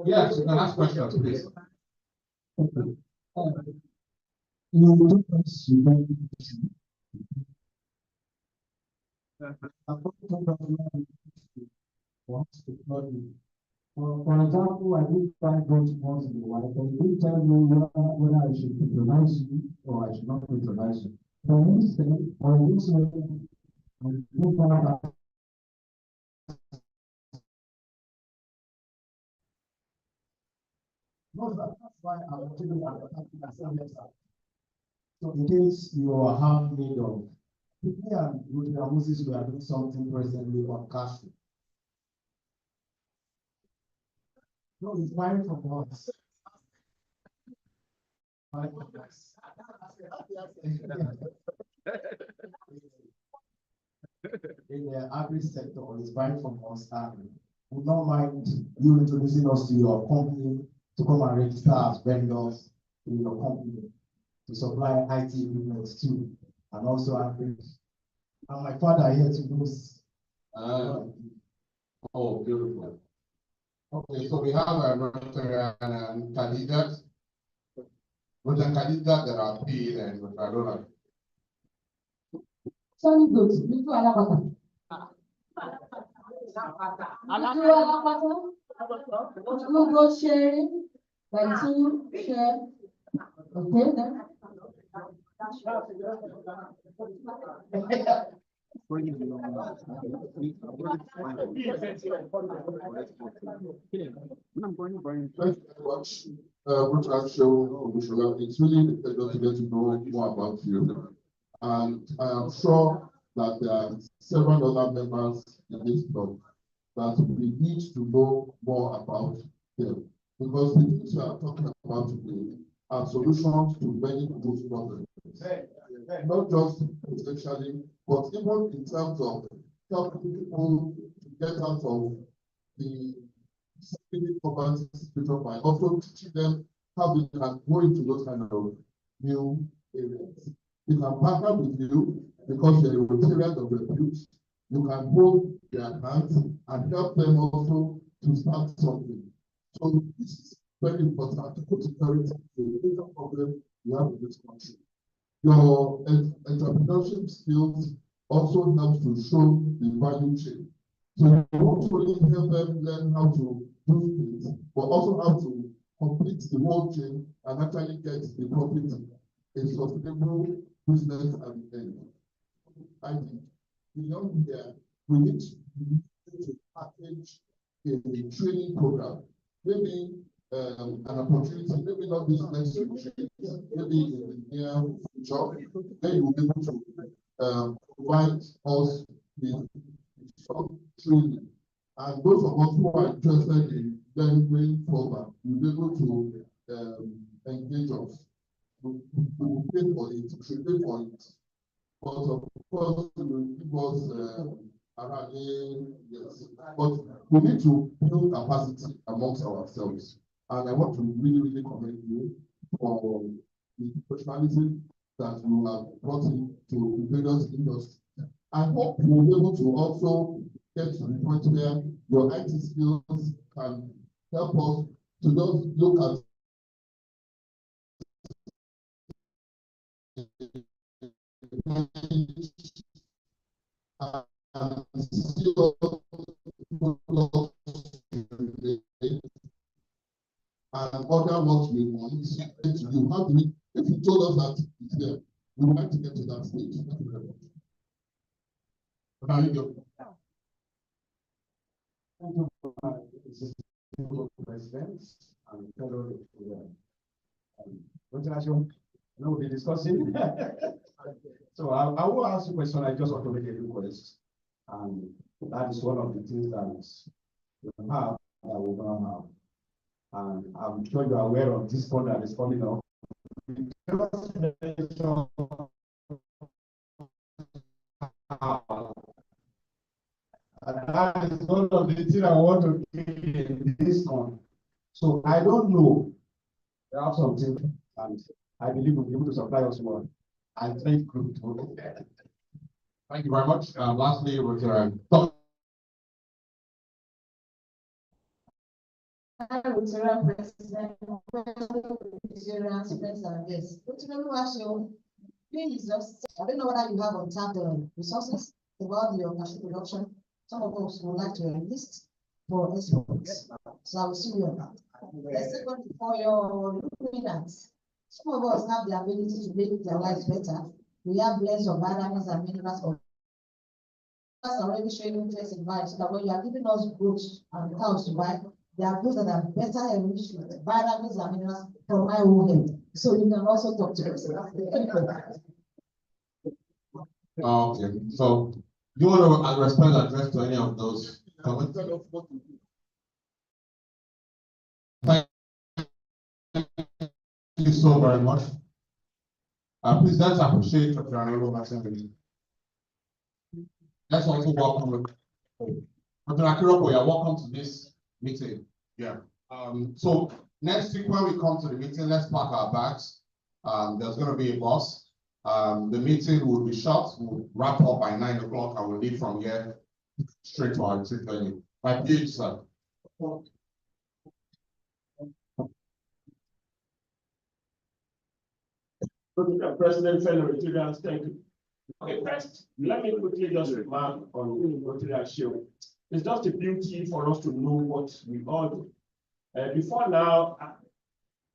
Yes, you can ask questions, please. For example, I did try going once in a while, but you tell me whether I should patronize you or I should not patronize you. For instance, on this way, that's why I want to do that. So in case you are handmade of, me and Rotary Moses, we are doing something presently on cash. No, it's buying from us. in the agri sector is buying from us and would not mind you introducing us to your company to come and register as vendors in your company to supply IT equipment too, and also agri. And my father here to knows. Oh, beautiful. Okay, so we have a Rotarian candidate. Rotarian candidate that are paid and Rotarian. Sorry, good. You do Alabata. You go sharing. Like two share. Okay, then. Thank you very much. It's really a pleasure to get to know more about you. And I am sure that there are several other members in this club that we need to know more about them. Because the things we are talking about today are solutions to many people's problems. Not just potentially, but even in terms of helping people to get out of the poverty situation by also teaching them how they can go into those kind of new areas. We can partner with you because you're a Rotarian of repute. You can hold their hands and help them also to start something. So this is very important to put security to the problem we have in this country. Your entrepreneurship skills also helps to show the value chain. So you not only help them learn how to do things, but also how to complete the whole chain and actually get the profit, a sustainable business at the end. I think beyond here, we need to package a training program, maybe an opportunity, maybe not this next week, maybe in the near future, then you will be able to provide us with some training. And those of us who are interested in going forward, you'll be able to engage us. We will pay for it, we should pay for it. But of course, you will give us yes. But we need to build capacity amongst ourselves. And I want to really, really commend you for the professionalism that you have brought into the various industries. I hope you will be able to also get to the point where your IT skills can help us to just look at and other works we want you have to, if you told us that it's there, we would like to get to that stage. Thank you very much. Thank you. President and fellow we'll be discussing. So I will ask a question. I just want to make a request, and that is one of the things that we have that we're gonna have. And I'm sure you are aware of this fund that is coming up. And that is one of the things I want to do in this fund. So I don't know. There are something, and I believe we'll be able to supply us more. I think good. Thank you very much. Lastly, was Rotarian president, yes. Please just, I don't know whether you have untapped resources about your cashew production. Some of us would like to enlist for exports. So I will see you on that. The second, for your lubricants, some of us have the ability to make their lives better. We have blends of vitamins and minerals. That's already showing interest in buying, so that when you are giving us goods and cows to buy, there are goods that are better enriched with vitamins and minerals from my own head. So you can also talk to us. okay, so you want to respond address to any of those comments? Thank you so very much. Please let's appreciate Dr. Honorable Assembly. let's also welcome. Dr. Akiroko, you're welcome to this meeting. Yeah. So next week when we come to the meeting, let's pack our bags. There's going to be a bus. The meeting will be short. We'll wrap up by 9 o'clock and we'll leave from here straight to our retreat venue. By PH, sir. President, fellow Rotarians, thank you. Okay, first, let me quickly just remark on Rotary show. It's just a beauty for us to know what we all do. Before now,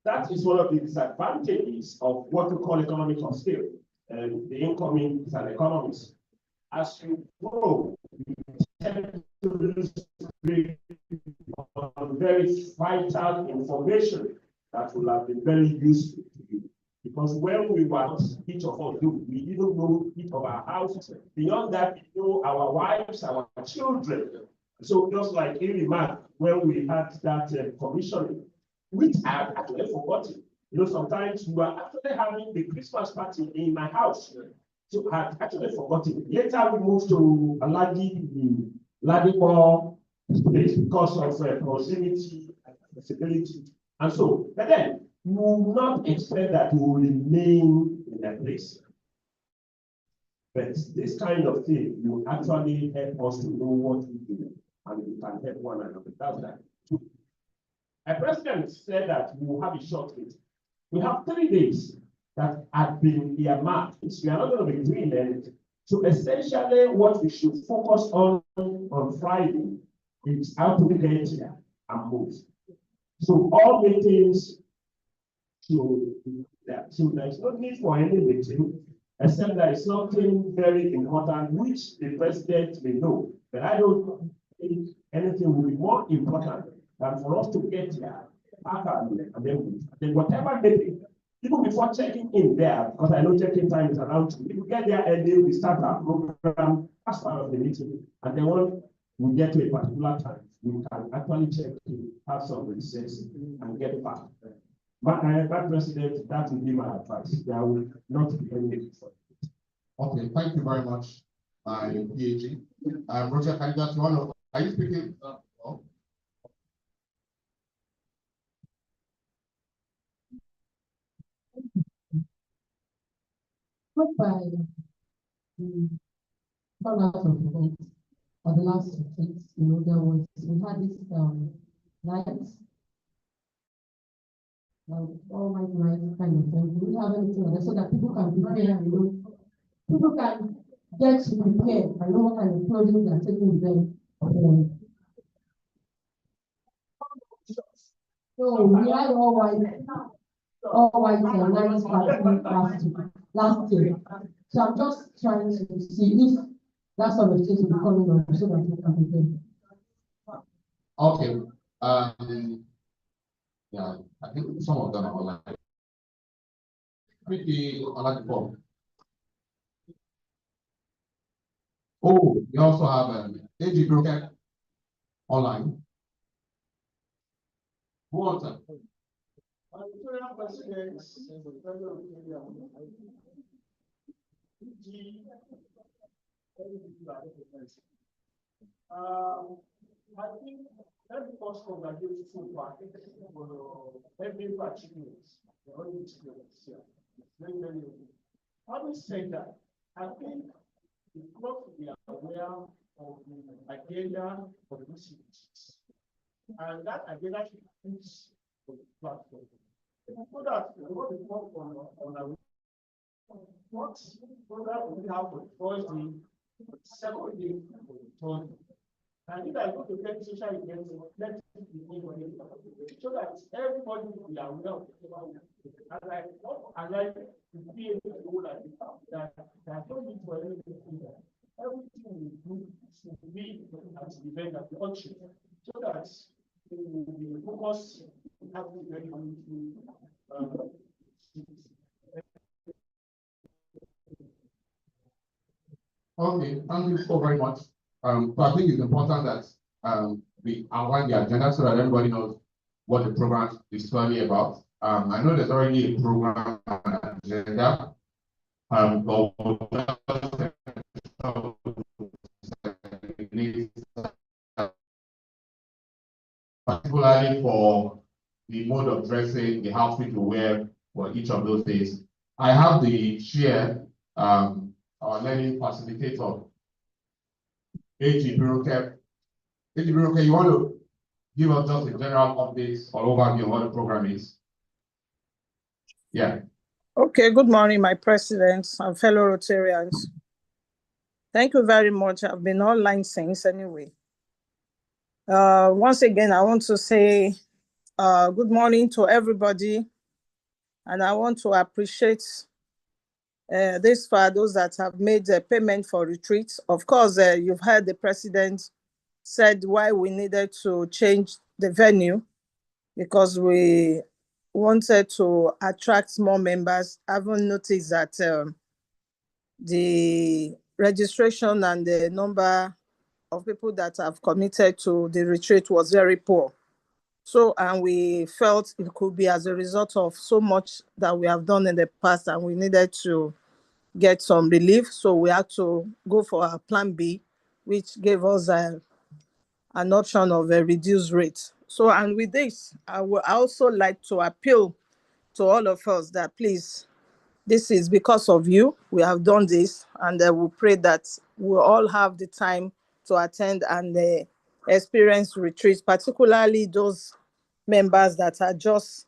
that is one of the disadvantages of what we call economic of scale. The incoming is an economist. As you grow, you tend to lose on very vital information that will have been very useful to you. Because when we were, each of us do, we didn't know each of our houses. Beyond that, we know our wives, our children. So just like in remark, when we had that commissioning, which I had actually forgotten. You know, sometimes we were actually having the Christmas party in my house. So I had actually forgotten. Later we moved to Ladipo place because of proximity and accessibility. And so, but then you will not expect that you will remain in that place. But this kind of thing will actually help us to know what we do and we can help one another. That's that. A president said that we will have a short meeting. We have 3 days that have been earmarked. We are not going to be doing anything. So essentially what we should focus on Friday is how to get here and move. So all meetings, so there's no need for any meeting, except there is something very important which the president may know. But I don't think anything will be more important than for us to get here, and then whatever meeting, even before checking in there, because I know checking time is around 2. If we get there early, we start our program as part of the meeting, and then when we get to a particular time, we can actually check in, have some research, and get back. But President, that will be my advice. There will not be any need for it. Okay, thank you very much, PAG. Roger, can you want to, are you speaking? Oh. By turnout of events for the last 2 weeks, you know, we had this night, all my night kind of thing. Do we have anything like that so that people can prepare, you know, people can get to prepare and know what kind of clothing they are taking with them. So we had all white nice party last year. So I'm just trying to see if that sort of thing will be coming on so that we can prepare. Okay. Yeah, I think some of them are online. Quickly, I like to call. Oh, we also have AG Broker online. Walter. I think let me first congratulate you for every achievement. Very, very good. Having said that, I think the club will be aware of the agenda of this meeting. And that agenda should put the platform. So that what we work on our what program we have for the first day, second day, third day. And if I go to get social events, let it be so that everybody will be aware of it. And I want to be able to know that I don't need for anything. Everything we do should be at the event at the auction, so that we focus have to very Okay, thank you so very much. So I think it's important that we outline the agenda so that everybody knows what the program is really about. I know there's already a program agenda, but list, particularly for the mode of dressing, the outfit to wear for each of those days. I have the chair, our learning facilitator, AG Biroke. AG Biroke, you want to give us just a general update or overview of what the program is? Yeah. Okay, good morning, my president and fellow Rotarians. Thank you very much. I've been online since anyway. Once again, I want to say good morning to everybody. And I want to appreciate this for those that have made a payment for retreats. Of course, you've heard the president said why we needed to change the venue because we wanted to attract more members. I haven't noticed that the registration and the number of people that have committed to the retreat was very poor. So, and we felt it could be as a result of so much that we have done in the past and we needed to get some relief. So we had to go for our plan B, which gave us an option of a reduced rate. So, and with this, I would also like to appeal to all of us that please, this is because of you, we have done this, and we pray that we all have the time to attend and experience retreats, particularly those members that are just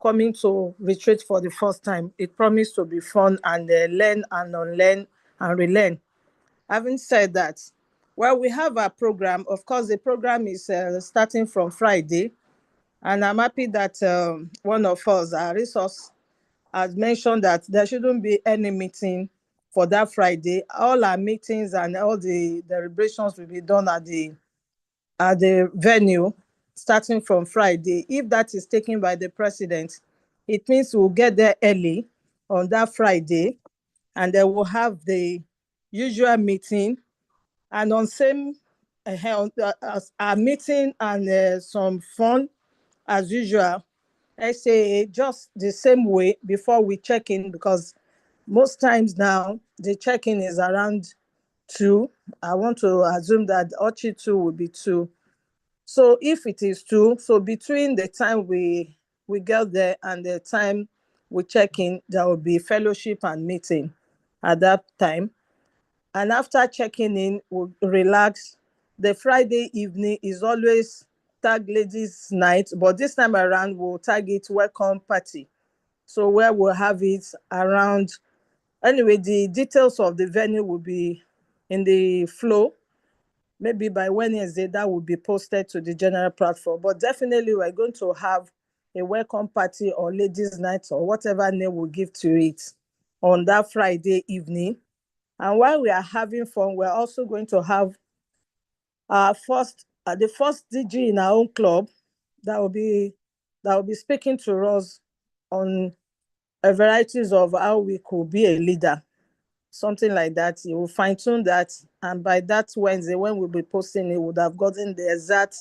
coming to retreat for the first time. It promised to be fun and learn and unlearn and relearn. Having said that, well, we have our program. Of course, the program is starting from Friday, and I'm happy that one of us, our resource, has mentioned that there shouldn't be any meeting for that Friday. All our meetings and all the deliberations will be done at the venue starting from Friday. If that is taken by the president, it means we'll get there early on that Friday, and then we'll have the usual meeting, and on same our meeting and some fun as usual. I say just the same way before we check in, because most times now the check-in is around 2. I want to assume that Ochi 2 will be 2. So if it is 2, so between the time we get there and the time we check in, there will be fellowship and meeting at that time. And after checking in, we'll relax. The Friday evening is always tag ladies night, but this time around we'll tag it welcome party. So where we'll have it around, anyway, the details of the venue will be in the flow. Maybe by Wednesday that will be posted to the general platform, but definitely we're going to have a welcome party or ladies night or whatever name we'll give to it on that Friday evening. And while we are having fun, we're also going to have our the first DG in our own club that will be speaking to us on a varieties of how we could be a leader, something like that. He will fine tune that, and by that Wednesday when we'll be posting, it would have gotten the exact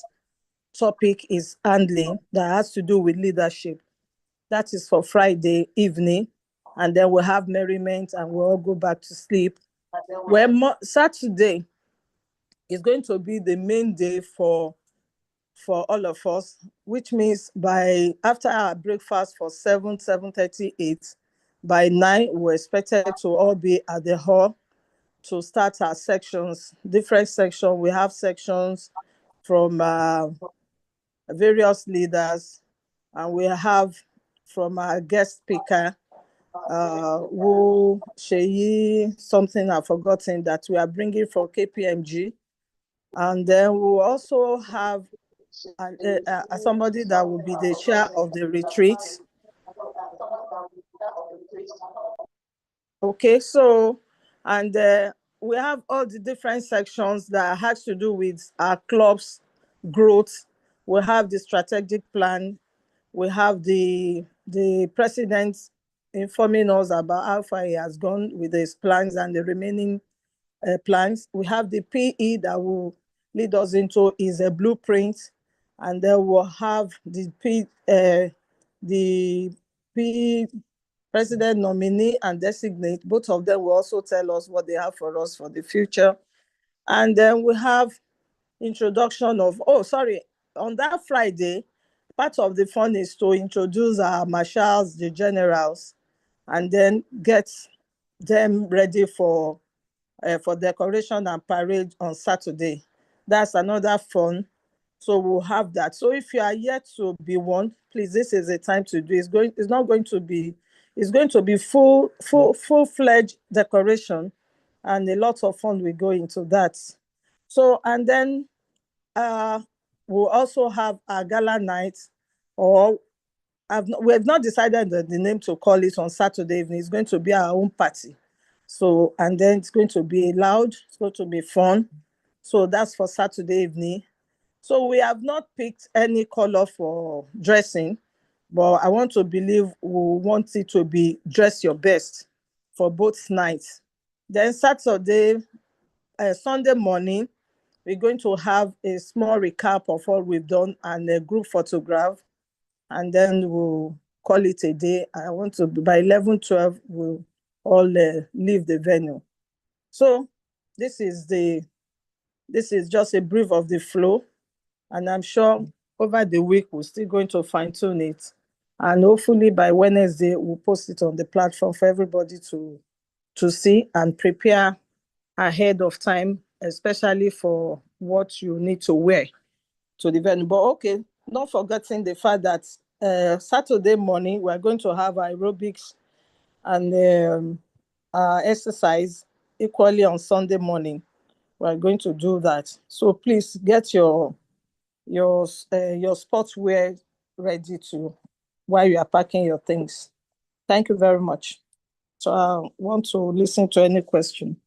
topic is handling that has to do with leadership. That is for Friday evening, and then we'll have merriment and we'll all go back to sleep. Well, Saturday is going to be the main day for all of us, which means by after our breakfast for 7:38, by 9 we're expected to all be at the hall to start our sections, different sections. We have sections from various leaders, and we have from our guest speaker, who Sheyi, something I've forgotten, that we are bringing from KPMG. And then we'll also have somebody that will be the chair of the retreat. Okay, so, and we have all the different sections that has to do with our club's growth. We have the strategic plan. We have the president informing us about how far he has gone with his plans and the remaining plans. We have the PE that will lead us into is a blueprint, and then we'll have the P president nominee and designate. Both of them will also tell us what they have for us for the future. And then we have introduction of, oh, sorry, on that Friday, part of the fun is to introduce our marshals, the generals, and then get them ready for decoration and parade on Saturday. That's another fun. So we'll have that. So if you are yet to be one, please, this is the time to do. It's going to be full-fledged decoration, and a lot of fun will go into that. So, and then we'll also have a gala night, or we have not decided the name to call it on Saturday evening. It's going to be our own party. So, and then it's going to be loud, it's going to be fun. So that's for Saturday evening. So we have not picked any color for dressing, but I want to believe we want it to be dress your best for both nights. Then Sunday morning, we're going to have a small recap of what we've done and a group photograph, and then we'll call it a day. I want to, by 11:12, we'll all leave the venue. So this is just a brief of the flow, and I'm sure over the week we're still going to fine tune it, and hopefully by Wednesday we'll post it on the platform for everybody to see and prepare ahead of time, especially for what you need to wear to the venue. But okay, not forgetting the fact that Saturday morning we're going to have aerobics and exercise equally on Sunday morning. We're going to do that. So please get your sportswear ready to while you are packing your things. Thank you very much. So I want to listen to any question.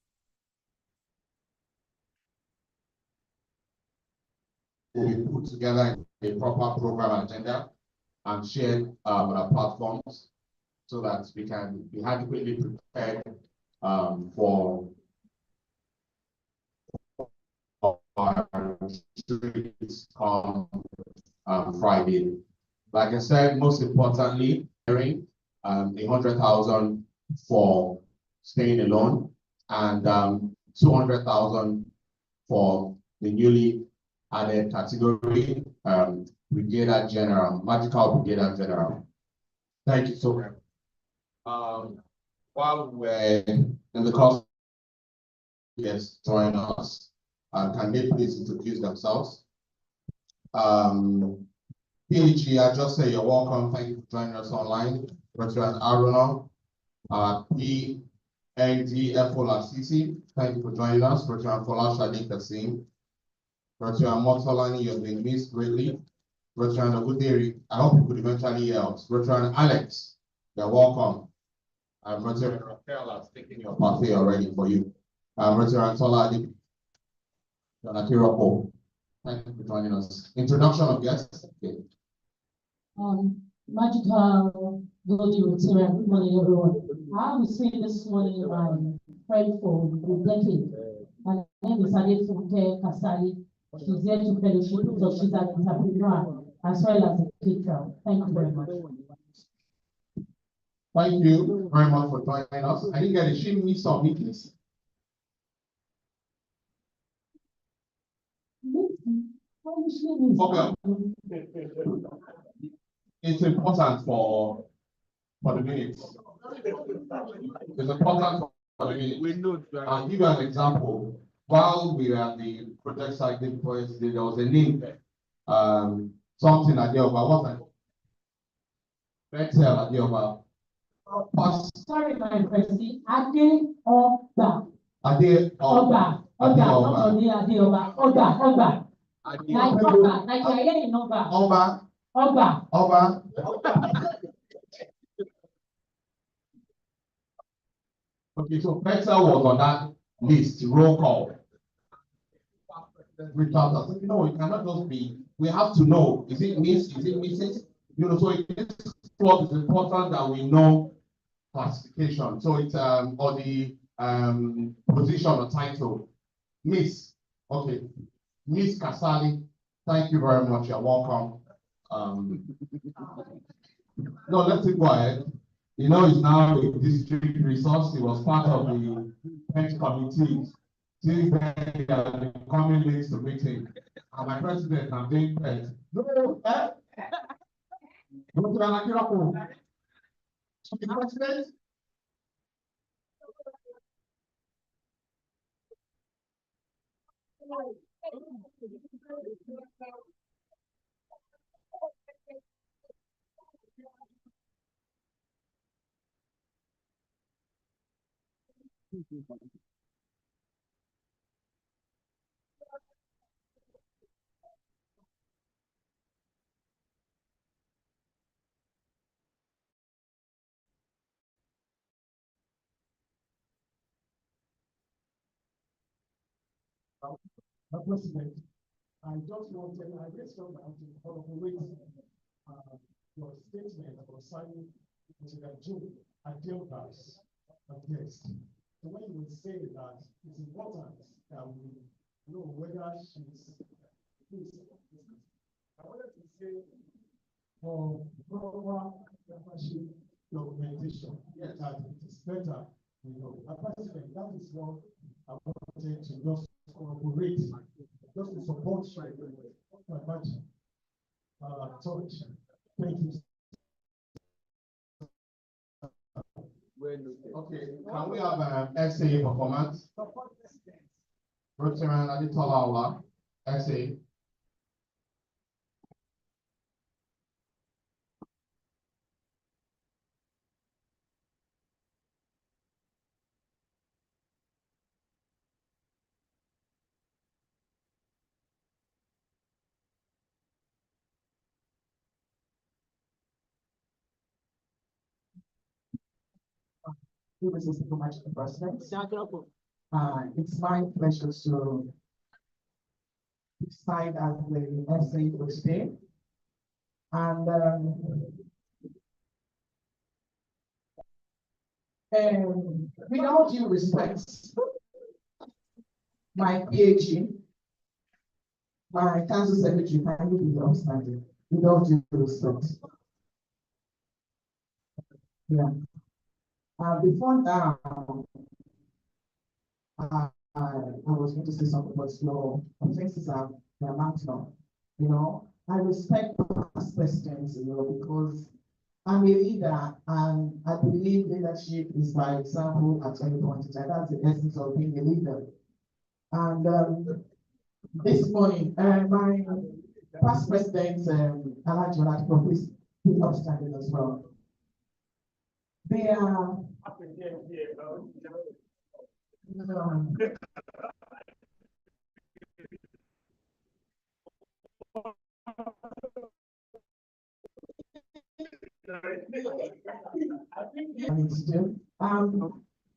Will be put together a proper program agenda and shared on our platforms so that we can be adequately prepared for Friday. Like I said, most importantly, 100,000 for staying alone and 200,000 for the newly added category, Brigadier General, Magical Brigadier General. Thank you so much. While we're in the course, yes, join us. Can they please introduce themselves? PHE, I just say you're welcome. Thank you for joining us online. Veteran Aruna, PNDFOLACC, thank you for joining us. Veteran Fola Shadi Kasim, Veteran Motolani, you've been missed greatly. Veteran Oguderi, I hope you could eventually hear us. Veteran Alex, you're welcome. Veteran Raquel has taken your party already for you. Veteran Tola Adi, thank you for joining us. Introduction of guests. Okay. Magical Golden Rotary, good morning, everyone. I have seen this morning my friend for a decade. My name is Adefunke Kasali. She's here to fellowship because she's an entrepreneur as well as a teacher. Thank you very much. Thank you very much for joining us. I think that she needs some meetings. Okay. It's important for the minutes. It's important for the minutes. I'll give you an example. While we were at the project site, there was a link, something at the over. What's that? Bethel at the over. Sorry, my president. Ade Oba. Ade Oba. Oba. Not only Ade Oba. Oba. Like Oba. Like I hear in Oba. Oba. Oba. Oba. Okay, so Bethel was on that list. Roll call. No, it cannot just be. We have to know. Is it Miss? Is it Mrs.? You know, so it's important that we know classification. So it's or the position or title. Miss. Okay. Miss Kasali. Thank you very much. You're welcome. No, let's go ahead. You know, it's now a district resource. It was part of the bench committee. Since then, you have been coming late to meeting, and my president, I'm being paid. No, Go to the Nakirako. The president. President, I just wanted, I just want to corroborate your statement concerning President June Adelgas against. So when you say that it's important that we know whether she's, I wanted to say for proper membership documentation, that it is better, you know, President, that is what I wanted to just corroborate, just to support my much touch. Thank you. Okay, can we have SA performance? Roteman Aditolawa, SA. This is so much the president. It's my pleasure to decide as the SA for today. And with all due respect, my PhD, my council secretary, kindly be outstanding. With all due respect. Yeah. Before now, I was going to say something, but no, offenses are mounting. You know, I respect past presidents, you know, because I'm a leader and I believe leadership is by example at any point in time. That's the essence of being a leader. And this morning, my past presidents, Alaji Oladipo, please be outstanding as well. They are the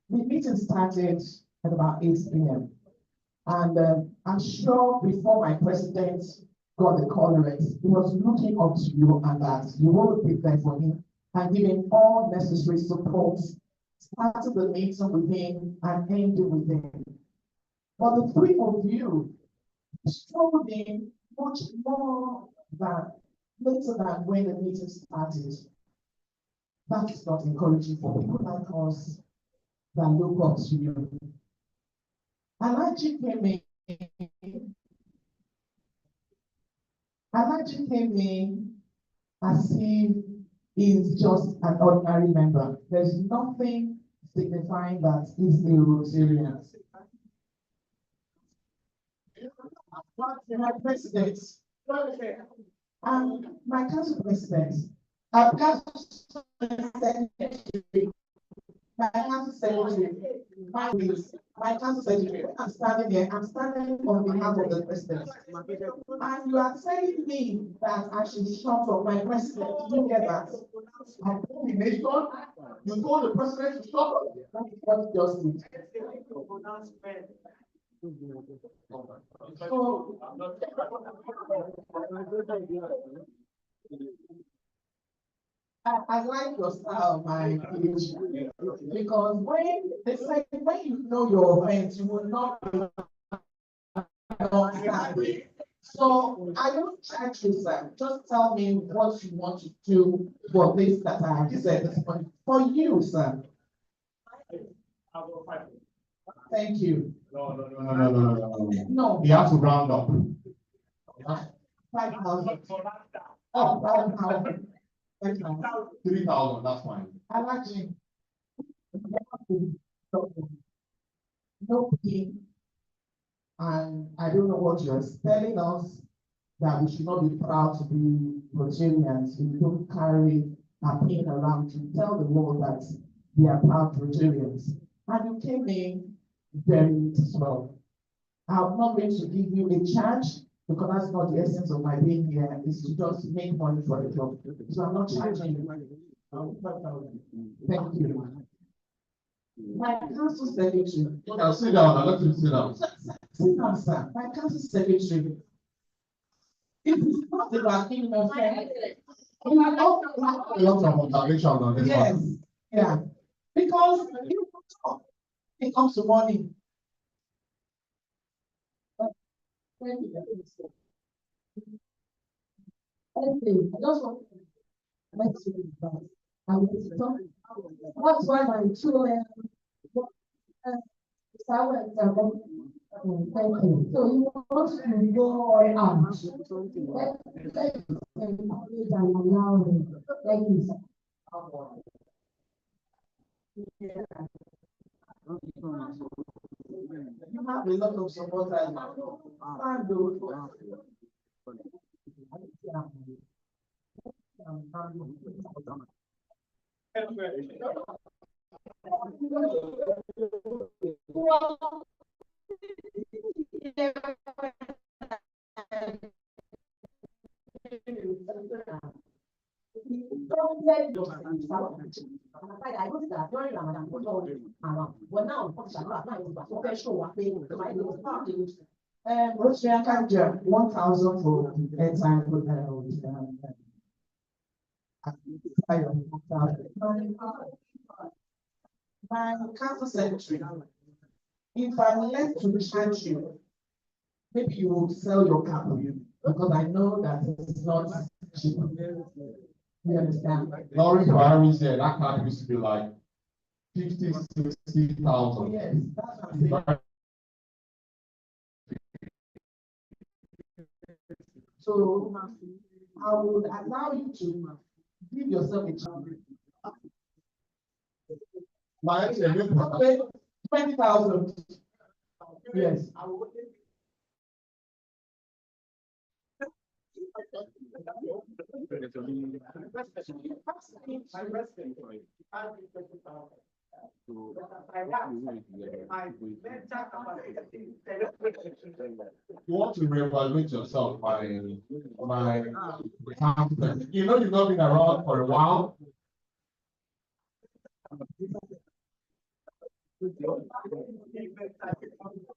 meeting started at about 8 p.m. And I'm sure before my president got the call, he was looking up to you and that you will prepare for him and giving all necessary support, starting the meeting with him and ending with him. But the three of you struggled in much more than later than when the meeting started. That is not encouraging for people like us that look up to you. Alaji came in as if he's just an ordinary member. There's nothing signifying that he's a Rotarian. My president, my council president, our council secretary, my council secretary, my council secretary, I'm standing here, I'm standing on behalf of the president. And you are telling me that I should shut up my president. You get that? I told the nation, you told the president to shut up. That's what justice. I like your style, my PhD, because when they say when you know your offense, you will not understand. So I don't charge you, sir. Just tell me what you want to do for this that I have said this morning. For you, sir. Thank you. No. No. You have to round up. 5,000. Oh, 5,000. 3,000, that's fine. Actually, no pain. And I don't know what you're telling us, that we should not be proud to be Rotarians. We don't carry our pain around to tell the world that we are proud Rotarians. And you came in very small. I'm not going to give you a charge, because that's not the essence of my being here, is to just make money for the job. So I'm not charging you. Thank you. My council secretary. Now sit down, let him sit down. Sit down, sir. My council secretary. It is not about giving a friend. A lot of observation on this Yes, one. yeah. Because you talk, it comes to money. Thank you. I just want to make sure that I will talk. That's why my children. Thank you. So you want to go on. Thank you. You have a lot of supporters now. Rotary Kanja, 1,000 for airtime for my council secretary, if I'm left to charge you, maybe you will sell your car, because I know that it's not cheap. You understand? Laurie Ferrari said that car used to be like 50, 60,000. Yes, that's what I'm saying. So I would allow you to give yourself a chance. My 20,000. Yes. You want to reevaluate yourself by you know you've not been around for a while.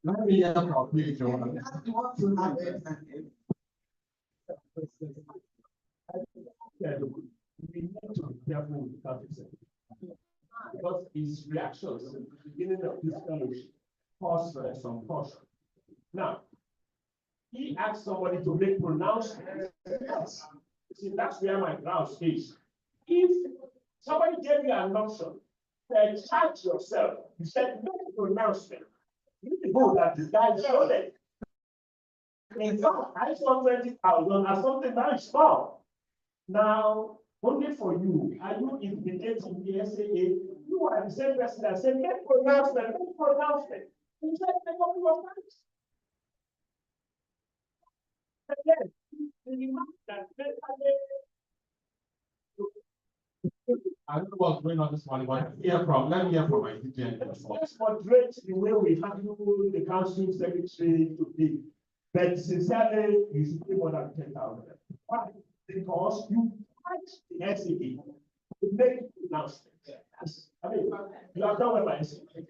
Let me hear from you if you want to have it. We need to be careful with Catholic, because his reactions at the beginning of this fellowship caused some caution. Now, he asked somebody to make pronouncements. Yes. See, that's where my ground is. If somebody gave you an option, then charge yourself. You said make a pronouncement. You know that the guy showed it. In fact, I saw 20,000 as something very small. Now, only for you, are you indicating the SAA? You are the same person that said, make pronouncement. You said, make up your mind. Again, the demand that I don't know what's going on this morning, but let me hear from my DGN. Let's moderate the way we handle the council secretary to be. But sincerely, you should pay more than 10,000. Why? Because you touch the SAA to make announcements. I mean, you have done what I said.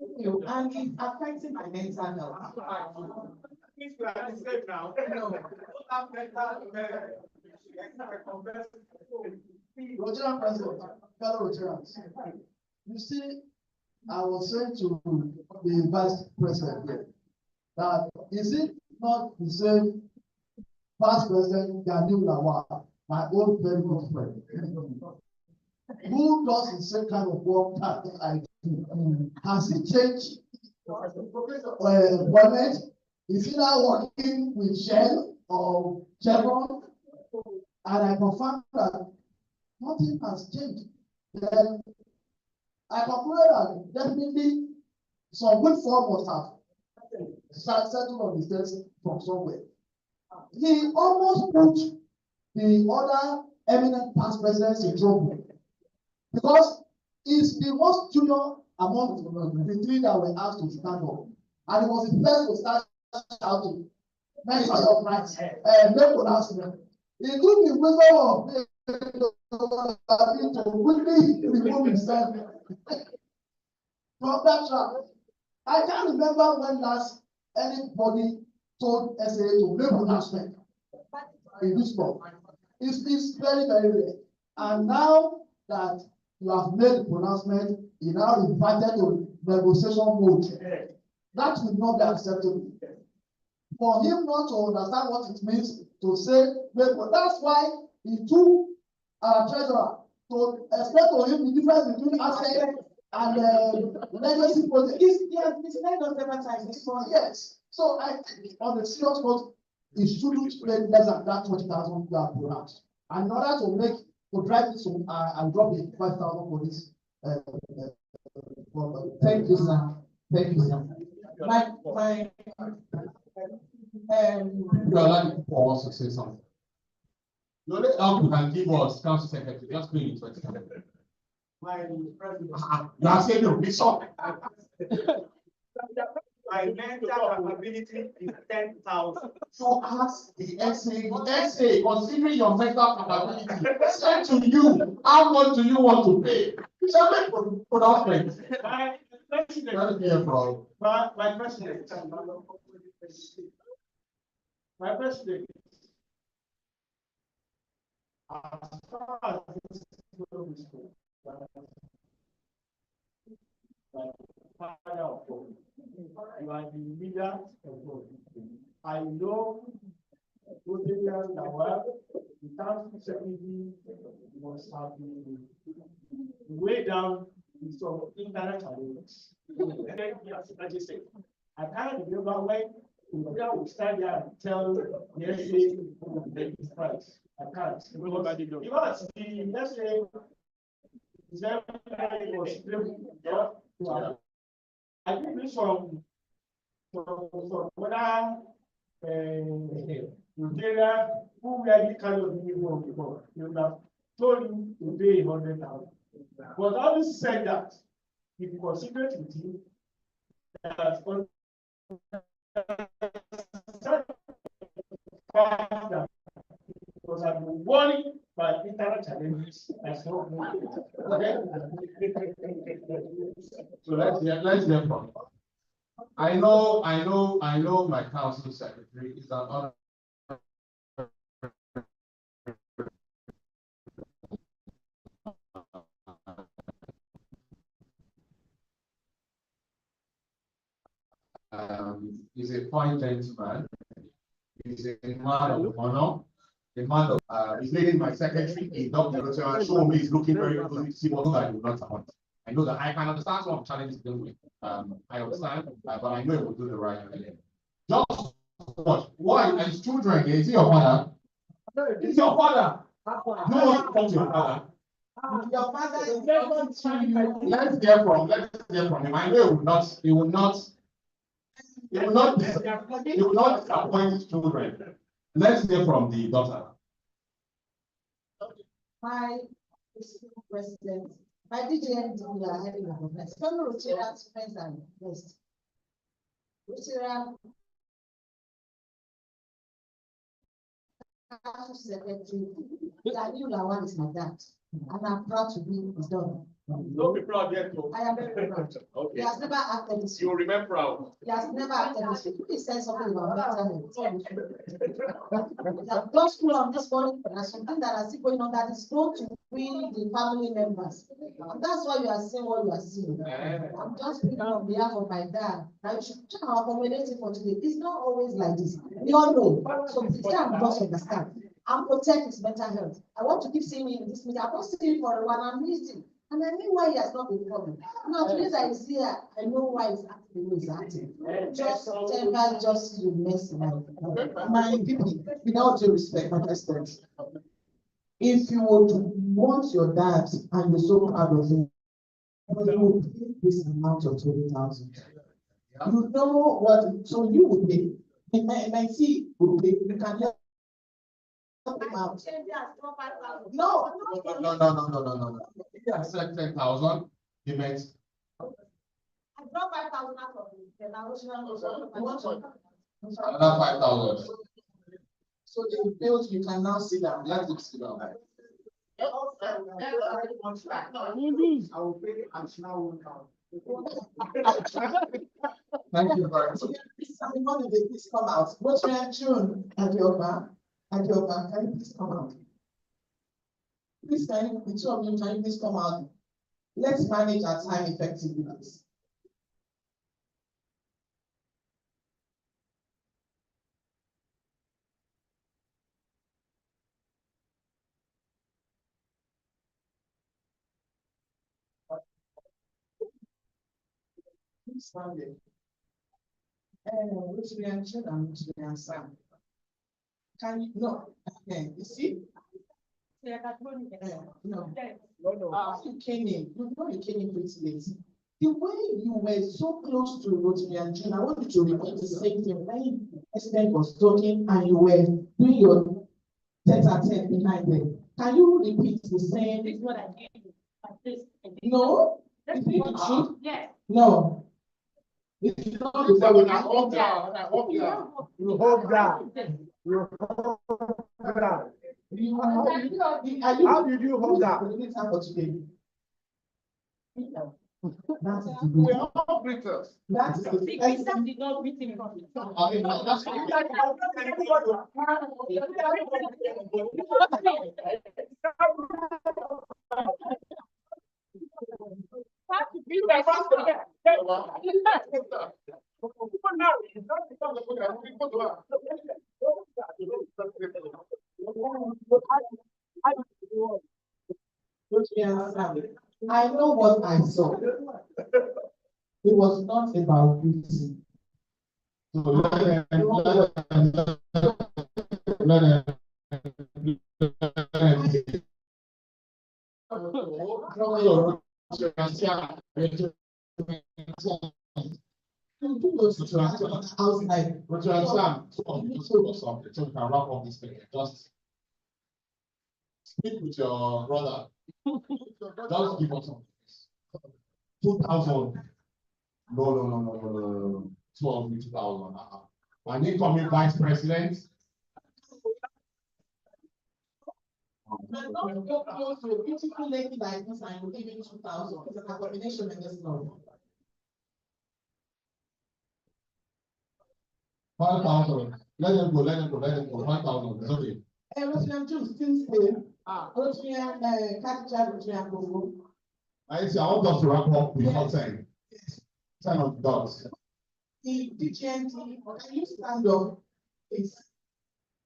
And it's affecting my mental health. If you are safe now, Rotarian president, fellow Rotarians, you see, I was saying to the vice president here, that is it not the same vice president Ganiu Lawal, my old very good friend, who does the same kind of work that I do? Has he changed employment, is either working with Shell or Chevron, and I confirmed that nothing has changed. Then I concluded that definitely some good form must have settled on his desk from somewhere. He almost put the other eminent past presidents in trouble because he's the most junior among the three that were asked to stand up, and he was the first to start shouting, "Minister of Rights, make pronouncement." He took the wisdom of to quickly remove himself from that track. I can't remember when last anybody told SA to make pronouncement in this law. It's very, very rare. And now that you have made the pronouncement, you now invited to negotiation mode. That will not be acceptable. For him not to understand what it means to say, that's why he took our treasurer to explain to him the difference between asset and legacy project. It's made us several times. Yes. So I think on the serious note, it shouldn't spend less than that 20,000 pronounced. And in order to drive this and drop the 5,000 for this. Thank you, sir. Thank you, sir. You are allowed to say something. The only help you can give us, Council Secretary, just bring it 20 seconds. You are saying no, it's up. My mental capability is 10,000. So ask the SA, considering your mental capability, say to you, how much do you want to pay? Shall make pronouncement. My president, as far as this is father of God, you are the leader of God. I know Rotarian Nawal, the council secretary must have been way down with some internet challenges. I can't remember when we stand there and tell the SA the price. I can't. Because the SA I think this from whether Nigeria, who we are the kind of people before, you have told him to pay 100,000. But always said that if you consider it with you, that because I've been warning by internet challenges as well. Okay. So let's hear from. I know my council secretary is an honor. He's a fine gentleman. He's a man of honor. The man of he's leading my secretary, a doctor, show me he's looking very good. See what I do not want. I know that I can understand some challenges dealing with. I understand, but I know it will do the right thing. Just what? Why? His children, is he your father? He's your father. You want to talk to your father? Your father is welcome to you. Let's hear from him. I know he will not disappoint his children. Let's hear from the daughter. My president, my DJMD, we are having a conference. Fellow Rotarians, friends and guests. Rotarian Secretary, Daniel Lawan is my dad, and I'm proud to be his daughter. Don't be proud yet. I am very proud. Okay. He has never acted this way. You remain proud. He has never acted this way. Please say something about mental health. He has done school on this morning. There's something that is still going on that is going to win the family members. And that's why you are seeing what you are seeing. I'm just speaking on behalf of my dad. That you should try our community for today. It's not always like this. We all know. So it's time to just understand and protect his mental health. I want to keep seeing him in this meeting. I've not seen him for a while. I'm missing. And I mean why he has not been coming. Now, today I see her, I know why he's acting the way he's acting. Just temper, just to mess my people, with all due respect, my president. If you would want your dad and you're so proud of him, you will pay this amount of 20,000. You know what, so you will pay. My see will pay, you can help him out. No. Yeah, I said 10,000, he meant. I dropped 5,000 out of it. Another 5,000. So the bills, you can now sit down, let it sit down. I will pay additional £1,000. Thank you very much. Please come out. What's your June at your bank? Can you please come out? Please, can you, the two of you, can you please come out? Let's manage our time effectively, please. Please stand there. Which we are and which we are Sam. Can you, no, okay, you see? No. You came in, you know you came in pretty late. The way you were so close to Rotary and June, I want you to repeat the same thing when the president was talking and you were doing your tete-a-tete behind them. Can you repeat the same? This is what I did. No? Is it the truth? Yes. No. If you don't do that, when I hold down, You hold down. You hold down. How did you hold down? We are all breakers. That's the That did not beat him from I know what I saw. It was not about beauty. I was like, just speak with your brother. Just give us some 2,000. No. 2,000. My incoming vice president. But not go close to a beautiful lady like this and will give you 2,000. It's an abomination in this law. 5,000. Let them go. 5,000. It's okay. Rotary June still stay. Rotary Catholic Rotary Congo. I want us to wrap up before 10. 10 of the dots. The DGNT, can you stand up?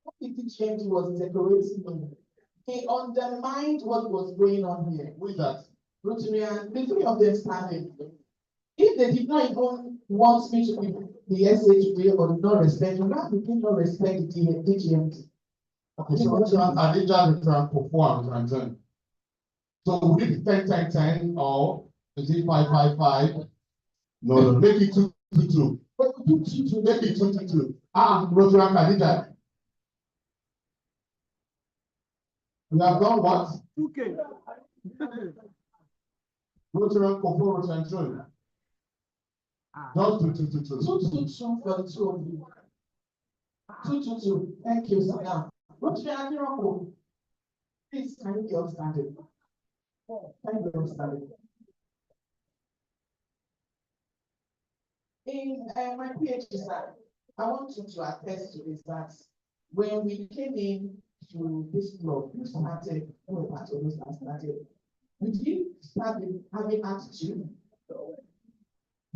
What the DGNT was decorating. He undermined what was going on here. Who is that? Rotarian, the three of them standing. If they did not even want me to be the SHV or did not respect me, why did they not respect the DGNT? Okay, so I did just return for 4 and 10. So we did 10 or is it 5? No, make it 2. Make it 22. Rotarian Khadija. We have done what? 2K. Rotarian Kofo, Rotarian June. Just 2. 222 for the two of you. 222. Thank you, sir. Rotarian Miracle. Please, can you get upstanding? Can you get upstanding? In my PhD, sir, I want you to attest to this that when we came in to this club, we started, we did start having attitude.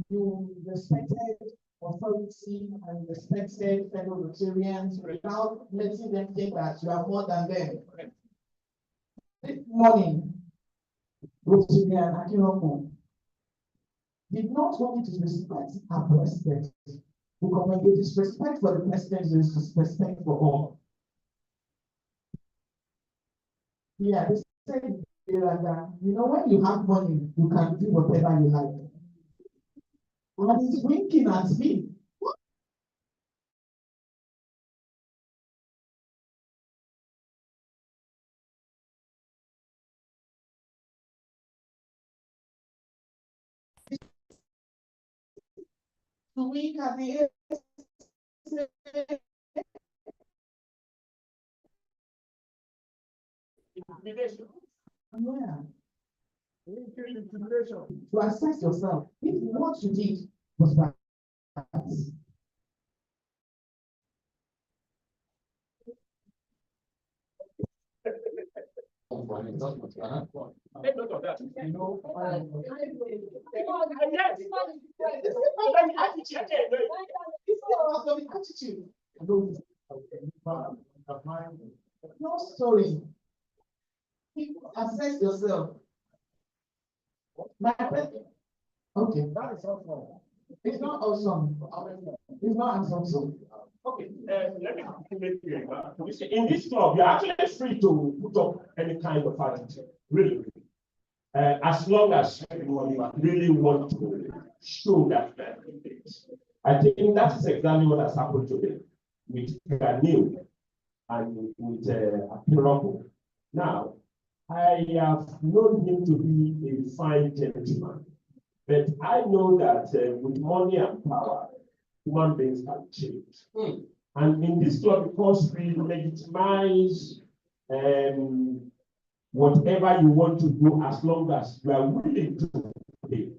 You respected authority and respected fellow Rotarians without letting them think that you are more than them. This morning, Rotimi and Akinroko did not want to disrespect our president. Because when they disrespect for the president, there is disrespect for all. Yeah, they said like that. You know, when you have money, you can do whatever you like. And he's winking at me. To wink at the yeah. To assess yourself, if what you did was bad. No story. Assess yourself. Okay, that is awesome. It's not awesome. It's not awesome. Okay, let me make you in this club, you're actually free to put up any kind of attitude, really. As long as you really want to show that. I think that is exactly what has happened today with Daniel and with Akinroko. Now, I have known him to be a fine gentleman, but I know that with money and power, human beings can change. And in this club, because we legitimize whatever you want to do as long as you are willing to pay.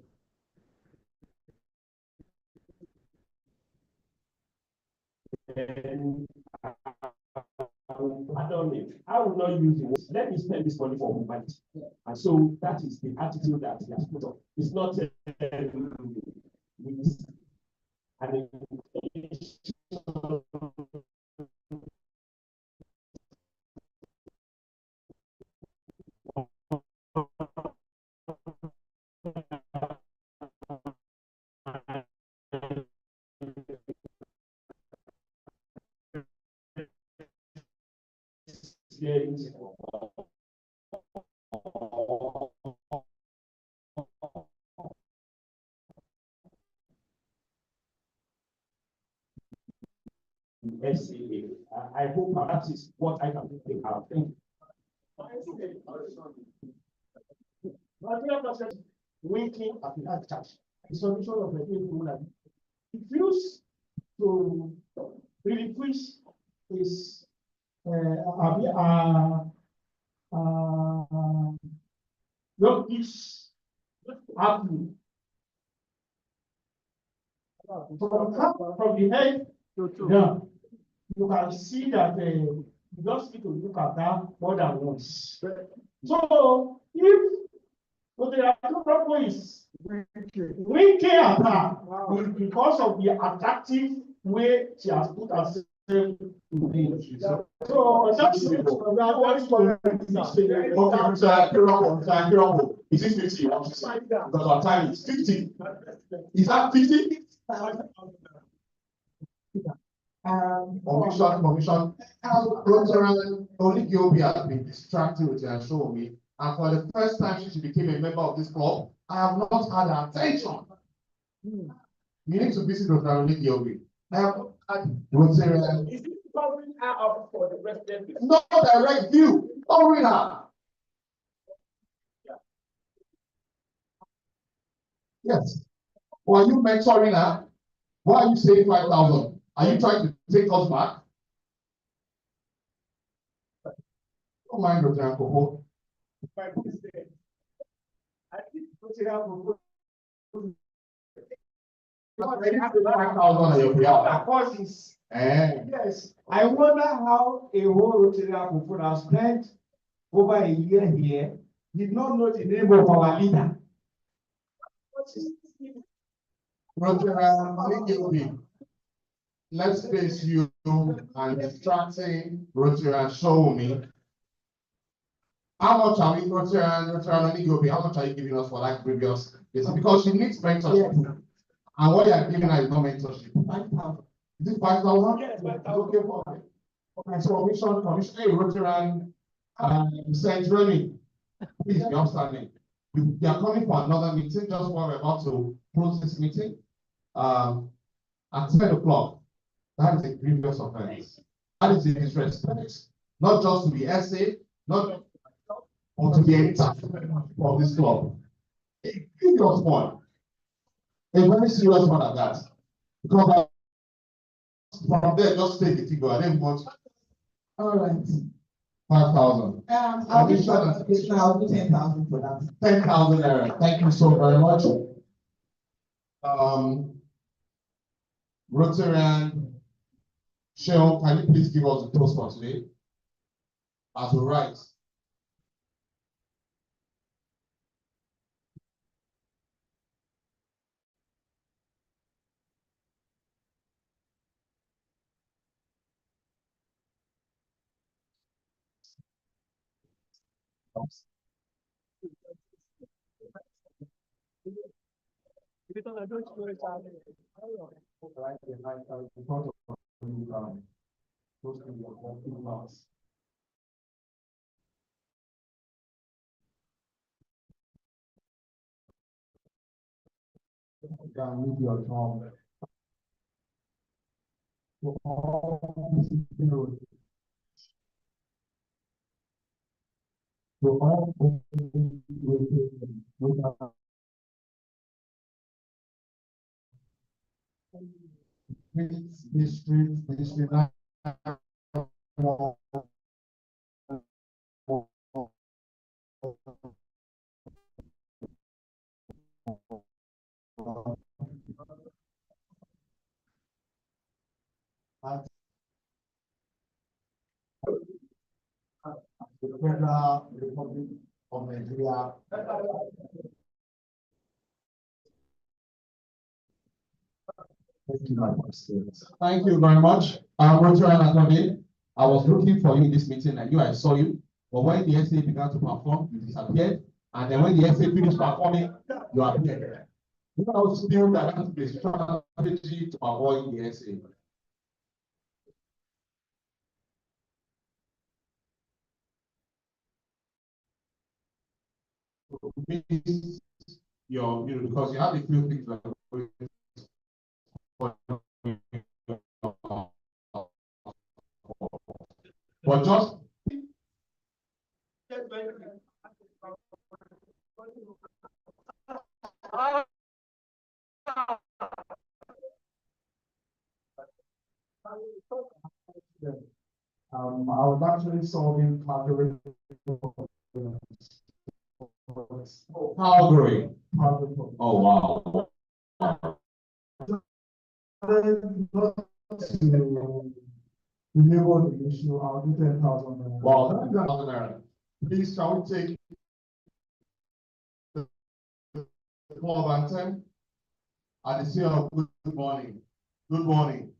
And pardon me, I will not use it. Let me spend this money for humanity. And so that is the attitude that he has put up. It's not SCA. I hope that is what I can think out. Winking at the high church. The solution of the people that refuse to relinquish his not this apple. From the head down, you can see that you just need to look at that more than once. So if the Akinroko is winking at her because of the attractive way she has put herself to me. So that's is it 50 you want to say? Because our time is 50. Is that 50? Commission. Oligiobi has been distracted with her show me, and for the first time since she became a member of this club, I have not had her attention. You need to visit Dr. Oligiobi. I have had Rotarian. Is it covering her up for the president? Not direct view. Covering her. Yes. Why are you mentoring her? Why are you saying 5,000? Are you trying to take us back? Don't mind Dr. Akoko. I think Rotarian yes, I wonder how a whole Rotarian could have spent over a year here, did not know the name of our leader. Rotarian, let's face you and distracting Rotarian show me. How much are we, Rotary, how much are you giving us for like previous? It's because she needs mentorship. Yes. And what you are giving her is not mentorship. 5,000. Is it 5,000? Yes, 5,000. Okay, fine. Okay, so commission, hey, Rotary, Saint Remy, please be upstanding. We are coming for another meeting, just while we're about to close this meeting. At 10 o'clock, that is a grievous offense. That is a disrespect, not just to the SA, not or to the entire of this club. A grievous one. A very serious one at that. Because from there, just take the figure. I didn't want All right. 5,000. I'll give clarification. I'll do 10,000 for that. 10,000 naira. Thank you so very much. Rotarian Sheol, can you please give us the toast for today? As we rise. Down with your tongue. To all district, the Federal Republic of Nigeria. Thank you, my president. Thank you very much. Rotary, I was looking for you in this meeting. I knew I saw you, but when the SA began to perform, you disappeared. And then when the SA finished performing, you appeared. You know, still that the strategy to avoid the SA. Because you have a few things that but just I was actually solving Calgary. Oh wow. Enable the issue, I'll do 10,000. Wow, 10,000. Please, can we take the club anthem and the say of good morning? Good morning.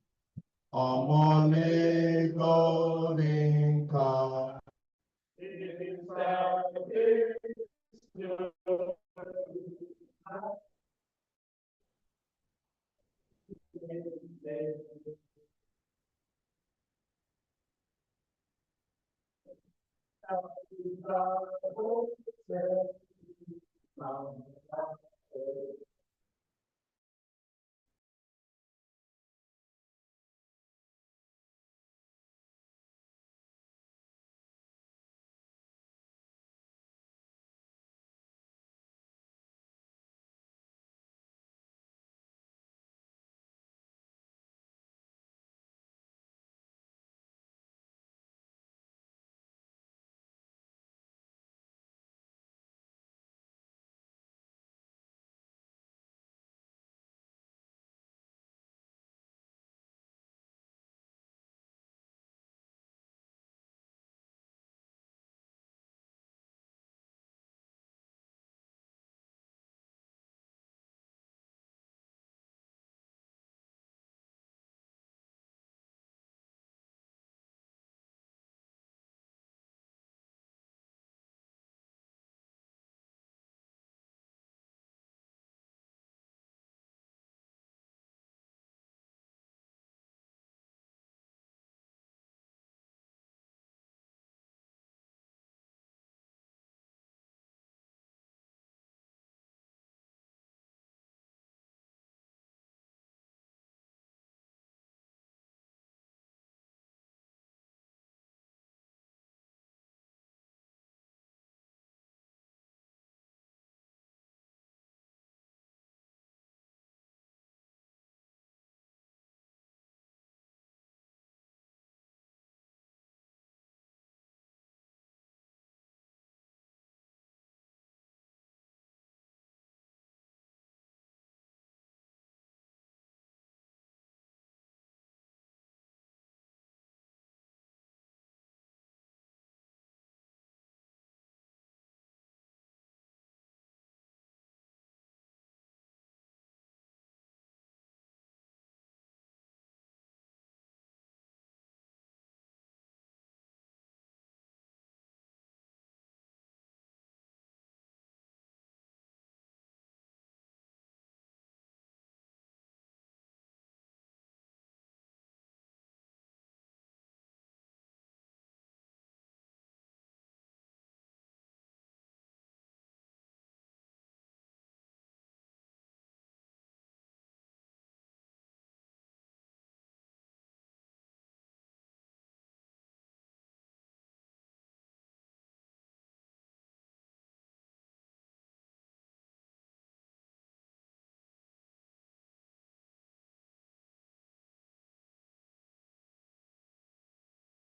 Omole golden car.